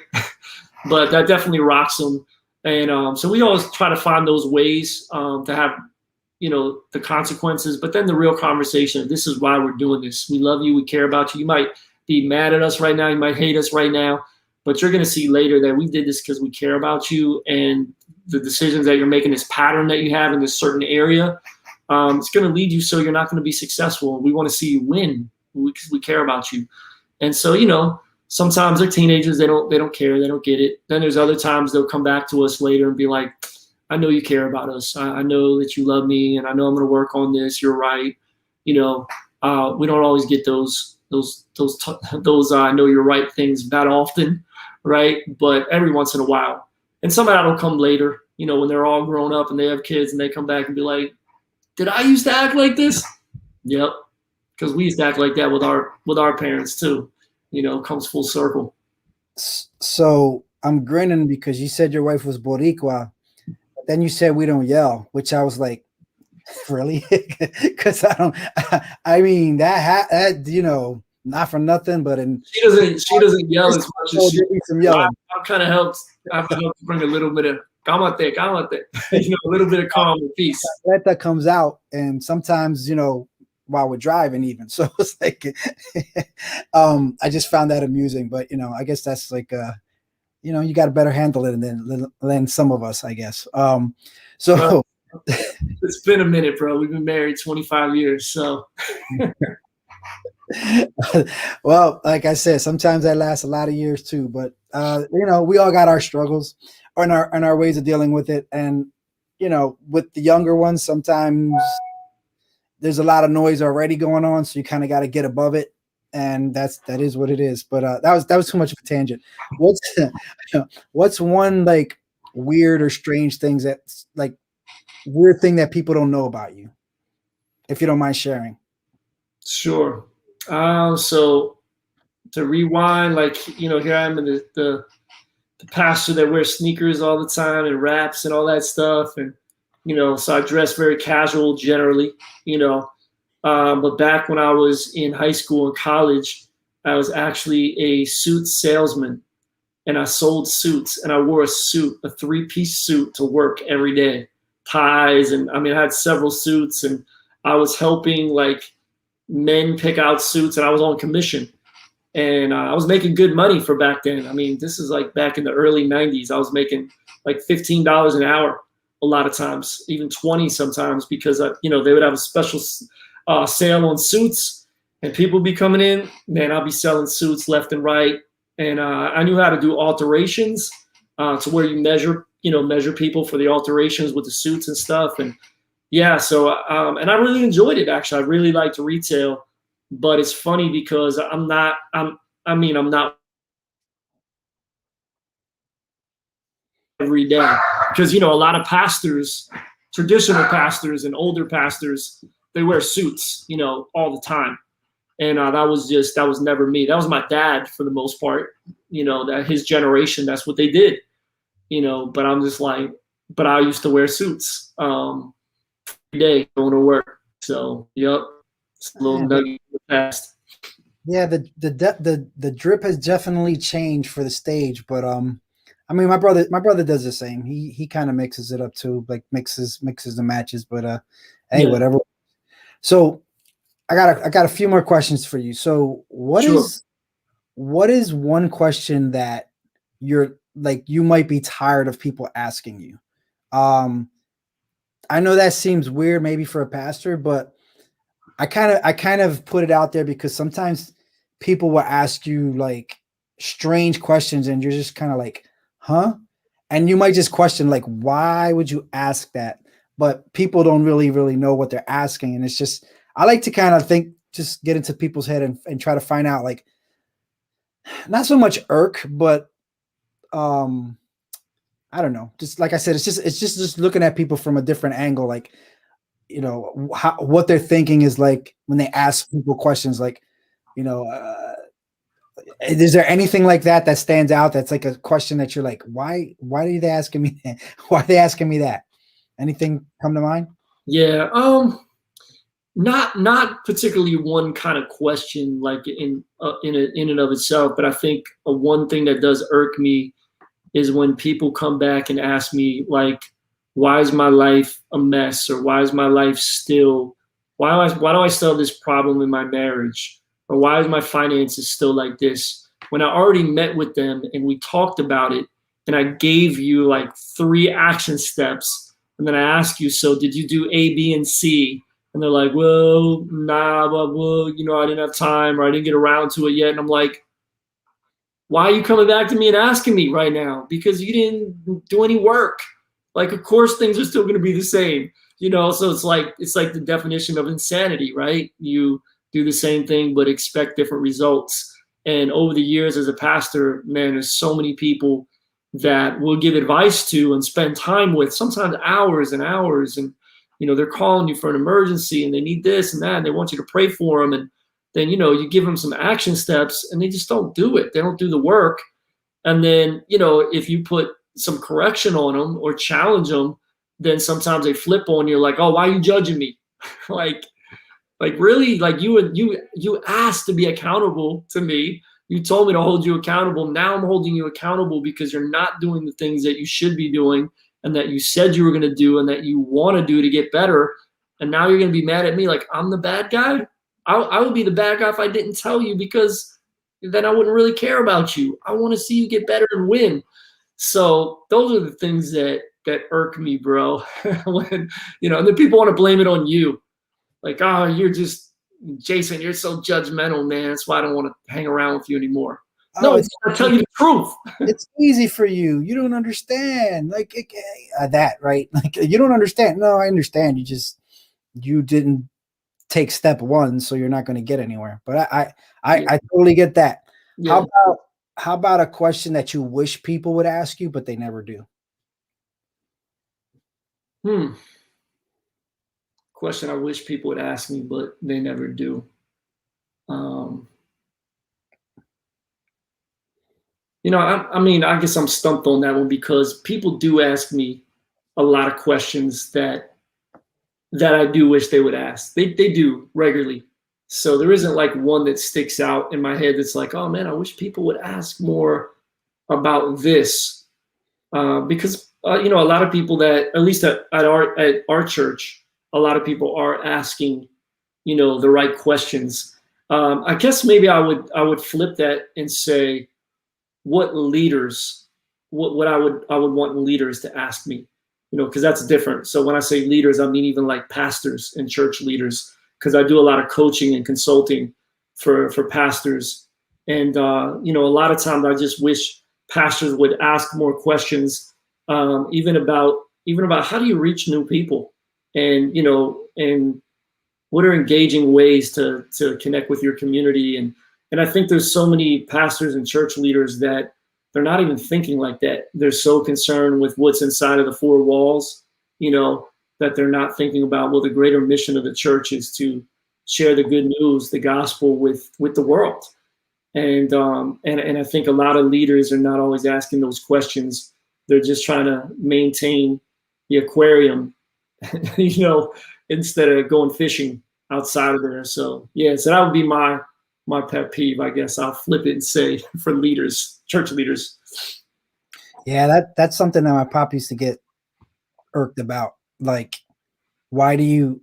But that definitely rocks them. And so we always try to find those ways to have, you know, the consequences, but then the real conversation. This is why we're doing this. We love you. We care about you. You might be mad at us right now. You might hate us right now, but you're going to see later that we did this because we care about you, and the decisions that you're making, this pattern that you have in this certain area, it's going to lead you so you're not going to be successful. We want to see you win because we care about you. And so, you know, sometimes they're teenagers, they don't care, they don't get it. Then there's other times they'll come back to us later and be like, I know you care about us. I know that you love me, and I know I'm going to work on this. You're right. You know, we don't always get those I know you're right things that often, right? But every once in a while. And some of that will come later, you know, when they're all grown up and they have kids and they come back and be like, did I used to act like this? Yep. Because we used to act like that with our parents too. You know, comes full circle. So I'm grinning because you said your wife was Boricua, but then you said we don't yell, which I was like, really? Because I mean that you know, not for nothing, but she doesn't yell as much as she. Some yelling. I've kind of helped. I've helped bring a little bit of calmate, you know, a little bit of calm and peace. That comes out, and sometimes, you know, while we're driving even. So it's like, I just found that amusing, but, you know, I guess that's like, you know, you got to better handle it than some of us, I guess. So it's been a minute, bro. We've been married 25 years. So, well, like I said, sometimes that lasts a lot of years too, but, you know, we all got our struggles and our ways of dealing with it. And, you know, with the younger ones, sometimes there's a lot of noise already going on, so you kind of got to get above it, and that is what it is. But that was too much of a tangent. What's one like weird or strange things that's like weird thing that people don't know about you, if you don't mind sharing? Sure. So to rewind, like, you know, here I am in the pastor that wears sneakers all the time and raps and all that stuff, and you know, so I dress very casual generally, you know. But back when I was in high school and college, I was actually a suit salesman, and I sold suits, and I wore a 3-piece suit to work every day, ties. And I mean, I had several suits, and I was helping like men pick out suits, and I was on commission, and I was making good money for back then. I mean, this is like back in the early 90s. I was making like $15 an hour. A lot of times, even 20 sometimes, because you know, they would have a special sale on suits, and people be coming in. Man, I'll be selling suits left and right, and I knew how to do alterations, to where you measure people for the alterations with the suits and stuff. And yeah, so and I really enjoyed it. Actually, I really liked retail, but it's funny because I'm not every day, because, you know, a lot of pastors, traditional pastors and older pastors, they wear suits, you know, all the time. And that was never me. That was my dad for the most part, you know, that his generation, that's what they did, you know. But I'm just like, but I used to wear suits every day going to work. So, yep, it's a little nugget in the past. Yeah, the drip has definitely changed for the stage, but I mean, my brother does the same. He kind of mixes it up too, like mixes the matches. But hey, yeah. Whatever. So I got a few more questions for you. So Sure. what is one question that you're like, you might be tired of people asking you? I know that seems weird maybe for a pastor, but I kind of put it out there because sometimes people will ask you like strange questions and you're just kind of like, huh? And you might just question like, why would you ask that? But people don't really know what they're asking. And it's just, I like to kind of think, just get into people's head and try to find out like, not so much irk, but um, I don't know. Just like I said, it's just looking at people from a different angle. Like, you know, what they're thinking is like when they ask people questions like, you know, is there anything like that stands out? That's like a question that you're like, why are they asking me that? Why are they asking me that? Anything come to mind? Yeah. Not particularly one kind of question like in and of itself, but I think one thing that does irk me is when people come back and ask me like, why is my life a mess, or why is my life still, why do I still have this problem in my marriage, or why is my finances still like this, when I already met with them and we talked about it and I gave you like 3 action steps, and then I ask you, so did you do A, B, and C? And they're like, well, nah, but well, you know, I didn't have time, or I didn't get around to it yet. And I'm like, why are you coming back to me and asking me right now? Because you didn't do any work. Like, of course, things are still going to be the same, you know? So it's like the definition of insanity, right? You do the same thing, but expect different results. And over the years as a pastor, man, there's so many people that we'll give advice to and spend time with, sometimes hours and hours. And, you know, they're calling you for an emergency and they need this and that, and they want you to pray for them. And then, you know, you give them some action steps and they just don't do it. They don't do the work. And then, you know, if you put some correction on them or challenge them, then sometimes they flip on you like, oh, why are you judging me? like really, like you asked to be accountable to me. You told me to hold you accountable. Now I'm holding you accountable because you're not doing the things that you should be doing and that you said you were going to do and that you want to do to get better. And now you're going to be mad at me like I'm the bad guy. I would be the bad guy if I didn't tell you, because then I wouldn't really care about you. I want to see you get better and win. So those are the things that irk me, bro. When, you know, and then people want to blame it on you. Like, oh, you're just, Jason, you're so judgmental, man. That's why I don't want to hang around with you anymore. Oh, No, I tell you the truth. It's easy for you. You don't understand. Like that, right? Like you don't understand. No, I understand. You didn't take step 1, so you're not going to get anywhere. But I totally get that. Yeah. How about a question that you wish people would ask you, but they never do? Question I wish people would ask me, but they never do. You know, I mean, I guess I'm stumped on that one because people do ask me a lot of questions that I do wish they would ask. They do regularly. So there isn't like one that sticks out in my head that's like, oh man, I wish people would ask more about this. Because, you know, a lot of people that, at least at our church, a lot of people are asking, you know, the right questions. I guess maybe I would flip that and say, what leaders, what I would want leaders to ask me, you know, because that's different. So when I say leaders, I mean even like pastors and church leaders, because I do a lot of coaching and consulting for pastors. And, you know, a lot of times I just wish pastors would ask more questions, even about how do you reach new people, and, you know, and what are engaging ways to connect with your community. And I think there's so many pastors and church leaders that they're not even thinking like that. They're so concerned with what's inside of the 4 walls, you know, that they're not thinking about, well, the greater mission of the church is to share the good news, the gospel with the world. And I think a lot of leaders are not always asking those questions. They're just trying to maintain the aquarium, you know, instead of going fishing outside of there. So yeah, so that would be my pet peeve, I guess. I'll flip it and say for leaders, church leaders. Yeah, that's something that my pop used to get irked about. Like, why do you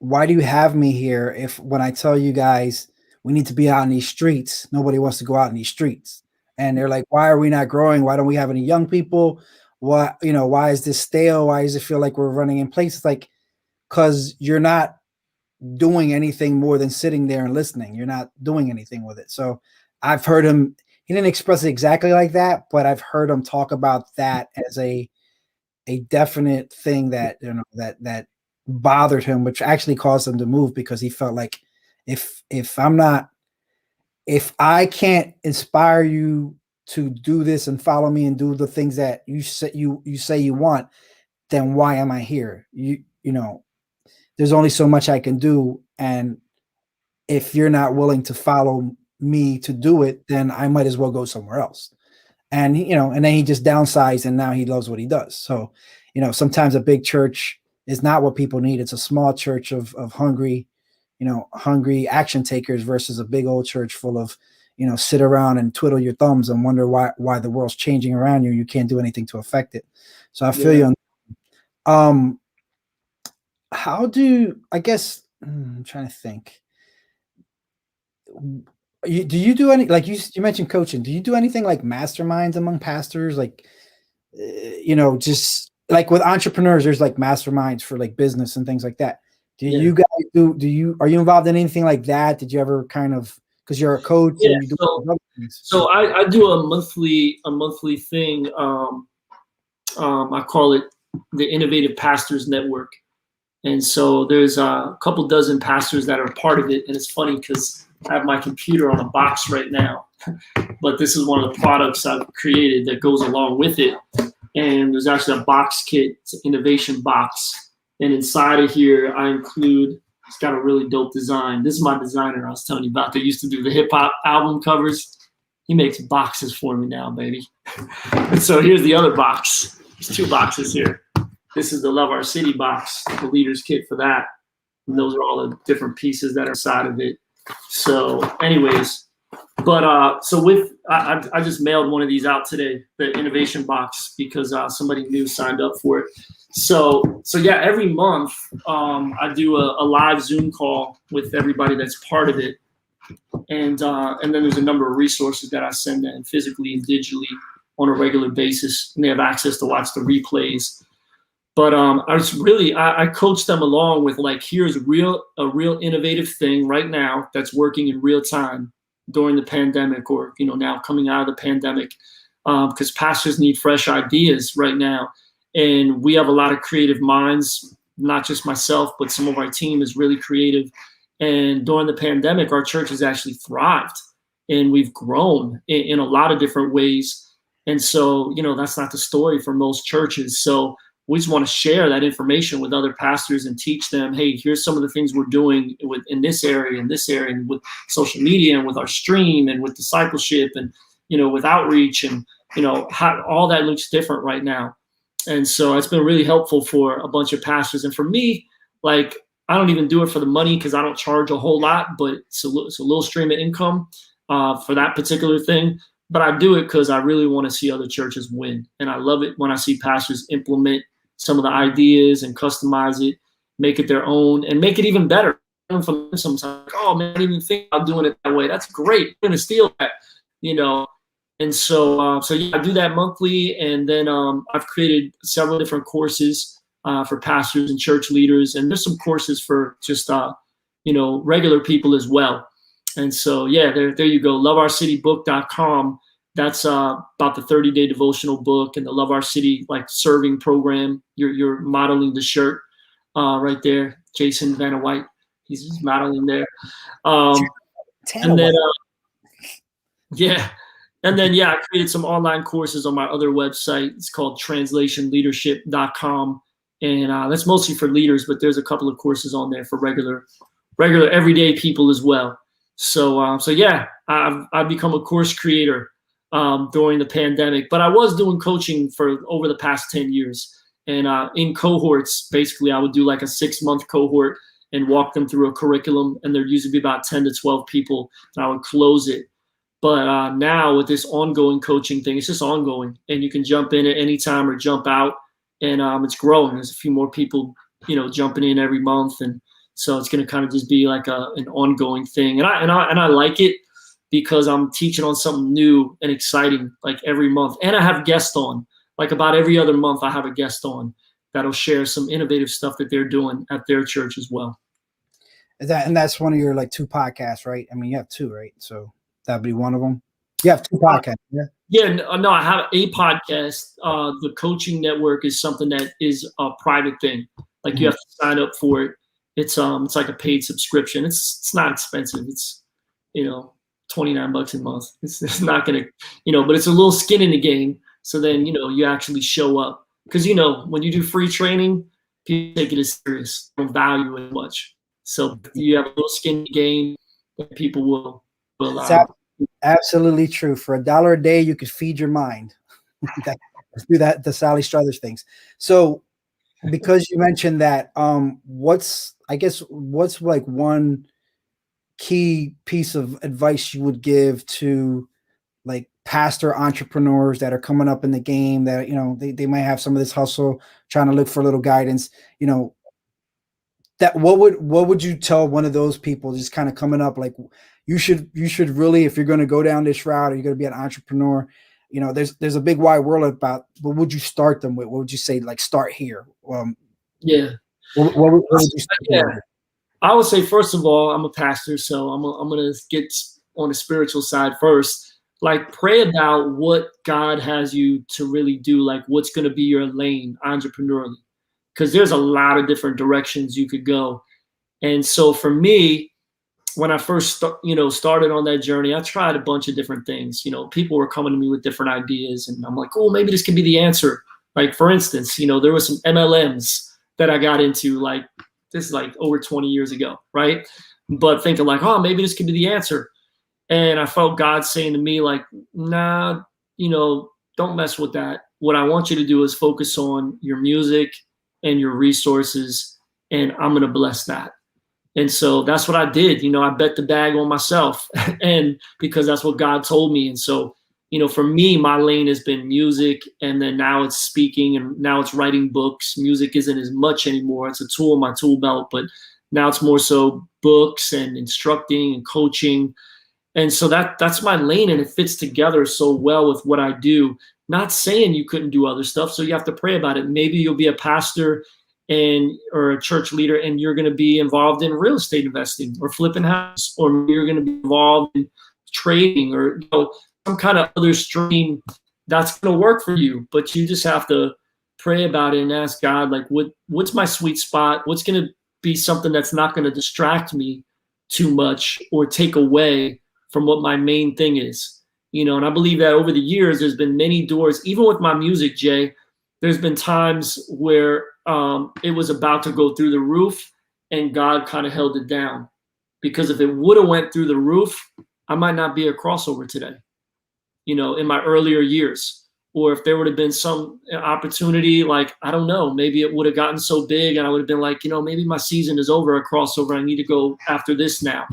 why do you have me here if when I tell you guys we need to be out in these streets, nobody wants to go out in these streets? And they're like, why are we not growing? Why don't we have any young people? Why, why is this stale? Why does it feel like we're running in place? It's like, because you're not doing anything more than sitting there and listening. You're not doing anything with it. So I've heard him, he didn't express it exactly like that, but I've heard him talk about that as a definite thing that, that bothered him, which actually caused him to move, because he felt like if I can't inspire you to do this and follow me and do the things that you say you want, then why am I here? There's only so much I can do. And if you're not willing to follow me to do it, then I might as well go somewhere else. And, and then he just downsized, and now he loves what he does. So, sometimes a big church is not what people need. It's a small church of hungry action takers versus a big old church full of, sit around and twiddle your thumbs and wonder why the world's changing around you. You can't do anything to affect it. So I feel you on, how do, I guess, I'm trying to think. Do you do any, like you mentioned coaching, do you do anything like masterminds among pastors? Like, just like with entrepreneurs, there's like masterminds for like business and things like that. You guys are you involved in anything like that? Did you ever kind of, because you're a coach? Yeah, and you do so I do a monthly thing. I call it the Innovative Pastors Network. And so there's a couple dozen pastors that are part of it. And it's funny because I have my computer on a box right now, but this is one of the products I've created that goes along with it. And there's actually a box kit, it's an innovation box. And inside of here, I include, it's got a really dope design. This is my designer I was telling you about that used to do the hip hop album covers. He makes boxes for me now, baby. And so here's the other box. There's two boxes here. This is the Love Our City box, the leader's kit for that. And those are all the different pieces that are inside of it. So anyways, but so with, I just mailed one of these out today, the innovation box, because somebody new signed up for it. So yeah, every month I do a live Zoom call with everybody that's part of it. And then there's a number of resources that I send them physically and digitally on a regular basis. And they have access to watch the replays. But I coach them along with like, here's a real innovative thing right now that's working in real time during the pandemic, or now coming out of the pandemic, because pastors need fresh ideas right now. And we have a lot of creative minds, not just myself, but some of our team is really creative. And during the pandemic, our church has actually thrived, and we've grown in a lot of different ways. And so, that's not the story for most churches. So we just want to share that information with other pastors and teach them, hey, here's some of the things we're doing in this area, and with social media, and with our stream, and with discipleship, and, with outreach, and, how all that looks different right now. And so it's been really helpful for a bunch of pastors. And for me, like, I don't even do it for the money because I don't charge a whole lot, but it's a little stream of income for that particular thing. But I do it because I really want to see other churches win. And I love it when I see pastors implement some of the ideas and customize it, make it their own, and make it even better. Sometimes, like, oh man, I didn't even think about doing it that way. That's great. I'm going to steal that, And so yeah, I do that monthly. And then I've created several different courses for pastors and church leaders. And there's some courses for just, regular people as well. And so, yeah, there you go. LoveOurCityBook.com. That's about the 30-day devotional book and the Love Our City serving program. You're modeling the shirt right there, Jason Vanna White. He's modeling there. And then I created some online courses on my other website. It's called translationleadership.com, and that's mostly for leaders. But there's a couple of courses on there for regular everyday people as well. So yeah, I've become a course creator during the pandemic, but I was doing coaching for over the past 10 years. And in cohorts, basically I would do like a 6-month cohort and walk them through a curriculum. And there'd usually be about 10 to 12 people, and I would close it. But now with this ongoing coaching thing, it's just ongoing, and you can jump in at any time or jump out, and it's growing. There's a few more people, jumping in every month. And So it's going to kind of just be like an ongoing thing. And I like it because I'm teaching on something new and exciting like every month. And I have guests on, like about every other month I have a guest on that'll share some innovative stuff that they're doing at their church as well. And that's one of your like 2 podcasts, right? I mean, you have 2, right? So that'd be one of them. You have 2 podcasts, yeah? Yeah, no, I have a podcast. The coaching network is something that is a private thing. Like you have to sign up for it. It's like a paid subscription. It's not expensive. It's, $29 a month. It's not gonna, but it's a little skin in the game. So then, you actually show up because, when you do free training, people take it as serious, don't value it much. So you have a little skin in the game that people will allow. Absolutely true. For $1 a day, you could feed your mind. Let's do that. The Sally Struthers things. So, because you mentioned that, what's like one key piece of advice you would give to like pastor entrepreneurs that are coming up in the game that, they might have some of this hustle, trying to look for a little guidance, that what would you tell one of those people just kind of coming up, like you should really, if you're going to go down this route or you're going to be an entrepreneur, there's a big wide world about, what would you start them with? What would you say? Like, start here. Yeah. What would you start with? I would say, first of all, I'm a pastor, so I'm going to get on the spiritual side first. Like, pray about what God has you to really do, like what's going to be your lane entrepreneurially, because there's a lot of different directions you could go. And so for me, when I first started on that journey, I tried a bunch of different things. People were coming to me with different ideas, and I'm like, oh, maybe this could be the answer. Like, for instance, there was some MLMs that I got into, like, this is like over 20 years ago, right? But thinking like, oh, maybe this could be the answer. And I felt God saying to me, like, nah, don't mess with that. What I want you to do is focus on your music and your resources, and I'm going to bless that. And so that's what I did. I bet the bag on myself, and because that's what God told me. And so, for me, my lane has been music, and then now it's speaking, and now it's writing books. Music isn't as much anymore. It's a tool in my tool belt, but now it's more so books and instructing and coaching. And so that's my lane, and it fits together so well with what I do. Not saying you couldn't do other stuff, so you have to pray about it. Maybe you'll be a pastor or a church leader, and you're going to be involved in real estate investing or flipping house, or you're going to be involved in trading or some kind of other stream that's going to work for you. But you just have to pray about it and ask God, like, what's my sweet spot? What's going to be something that's not going to distract me too much or take away from what my main thing is? And I believe that over the years, there's been many doors, even with my music, Jay. There's been times where it was about to go through the roof, and God kind of held it down, because if it would have went through the roof, I might not be a crossover today, in my earlier years. Or if there would have been some opportunity, like, I don't know, maybe it would have gotten so big and I would have been like, maybe my season is over at crossover. I need to go after this now,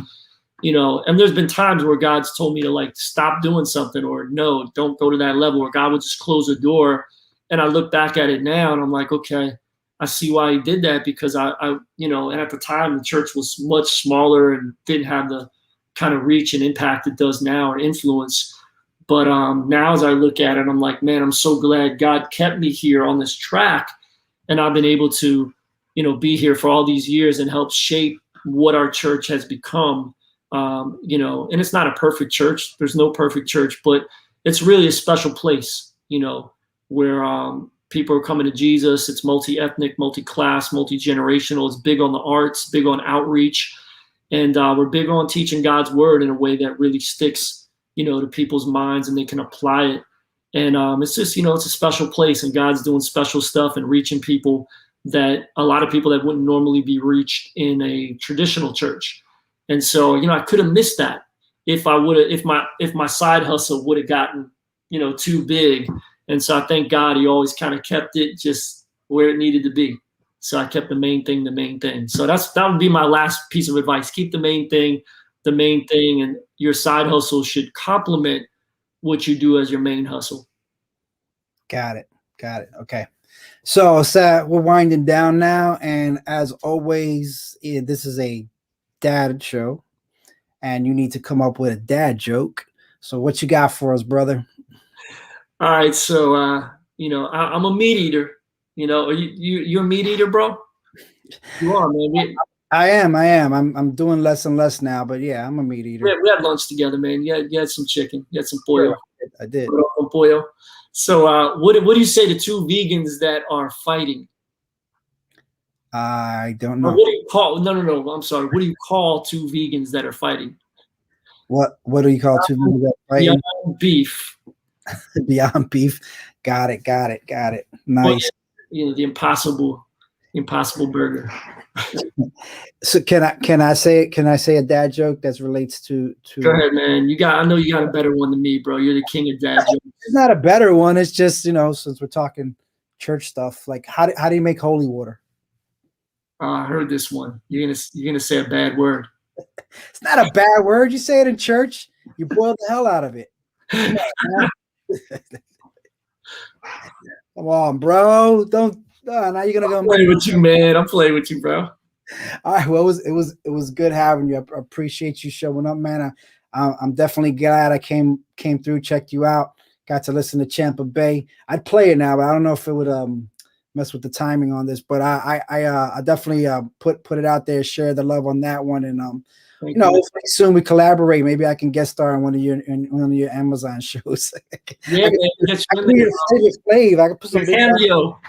and there's been times where God's told me to, like, stop doing something, or no, don't go to that level, or God would just close the door. And I look back at it now and I'm like, okay, I see why he did that, because I and at the time the church was much smaller and didn't have the kind of reach and impact it does now, or influence. But now as I look at it, I'm like, man, I'm so glad God kept me here on this track, and I've been able to, be here for all these years and help shape what our church has become. And it's not a perfect church. There's no perfect church, but it's really a special place, where people are coming to Jesus. It's multi-ethnic, multi-class, multi-generational. It's big on the arts, big on outreach. And we're big on teaching God's word in a way that really sticks, to people's minds, and they can apply it. And it's just, it's a special place, and God's doing special stuff and reaching people that a lot of people that wouldn't normally be reached in a traditional church. And so, I could have missed that if my side hustle would have gotten, too big. And so I thank God he always kind of kept it just where it needed to be. So I kept the main thing. So that would be my last piece of advice. Keep the main thing, and your side hustle should complement what you do as your main hustle. Got it. Okay. So, Sat, we're winding down now, and as always, this is a dad show, and you need to come up with a dad joke. So, what you got for us, brother? All right, so I'm a meat eater. Are you a meat eater, bro? You are, man. I am. I'm doing less and less now, but yeah, I'm a meat eater. We had lunch together, man. You had some chicken. You had some pollo. I did. Pollo. So, what do you say to two vegans that are fighting? I don't know. Or what do you call? No. I'm sorry. What do you call two vegans that are fighting? What do you call two vegans that are fighting? Beyond beef. Beyond beef. Got it. Nice. Well, the impossible burger. So can I say a dad joke that relates to Go ahead, man. I know you got a better one than me, bro. You're the king of dad jokes. It's not a better one. It's just, since we're talking church stuff, like how do you make holy water? I heard this one. You're gonna say a bad word. It's not a bad word. You say it in church, you boil the hell out of it. Come on, bro. Don't now you're gonna go. I'm playing with you, man. I'm playing with you, bro. All right. Well, it was good having you. I appreciate you showing up, man. I'm definitely glad I came through, checked you out, got to listen to Tampa Bay. I'd play it now, but I don't know if it would mess with the timing on this. But I definitely put it out there, share the love on that one, and hopefully soon we collaborate. Maybe I can guest star on one of your Amazon shows. Yeah, I can put some cameo.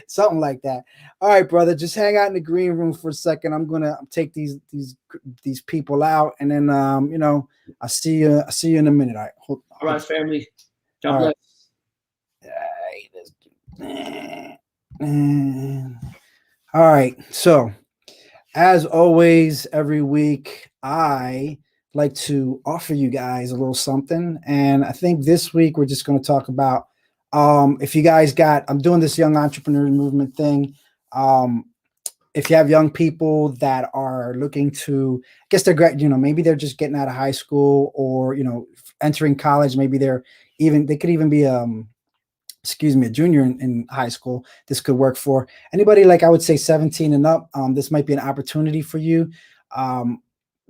Something like that. All right, brother. Just hang out in the green room for a second. I'm gonna take these people out, and then I'll see you in a minute. All right, family. God bless. All right. So, as always, every week I like to offer you guys a little something, and I think this week we're just going to talk about. If you guys I'm doing this young entrepreneur movement thing. If you have young people that are looking to, I guess maybe they're just getting out of high school or, entering college. Maybe they could even be, a junior in high school. This could work for anybody. Like I would say 17 and up. This might be an opportunity for you.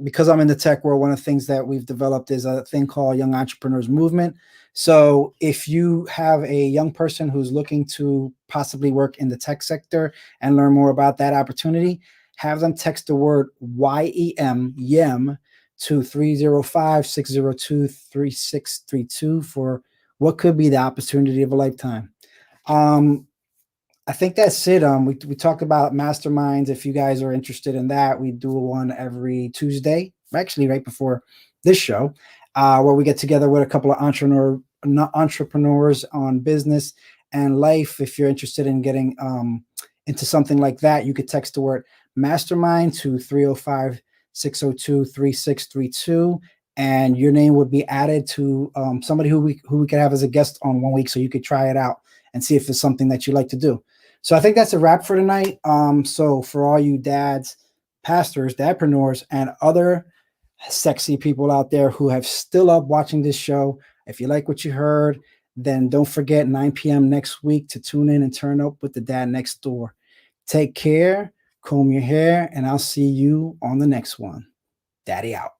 Because I'm in the tech world, one of the things that we've developed is a thing called Young Entrepreneurs Movement. So if you have a young person who's looking to possibly work in the tech sector and learn more about that opportunity, have them text the word YEM to 305-602-3632 for what could be the opportunity of a lifetime. I think that's it. We talked about masterminds. If you guys are interested in that, we do one every Tuesday, actually right before this show, where we get together with a couple of entrepreneurs on business and life. If you're interested in getting into something like that, you could text the word mastermind to 305-602-3632, and your name would be added to somebody who we could have as a guest on 1 week, so you could try it out and see if it's something that you like to do. So I think that's a wrap for tonight. So for all you dads, pastors, dadpreneurs, and other sexy people out there who have still up watching this show, if you like what you heard, then don't forget 9 p.m. next week to tune in and turn up with the dad next door. Take care, comb your hair, and I'll see you on the next one. Daddy out.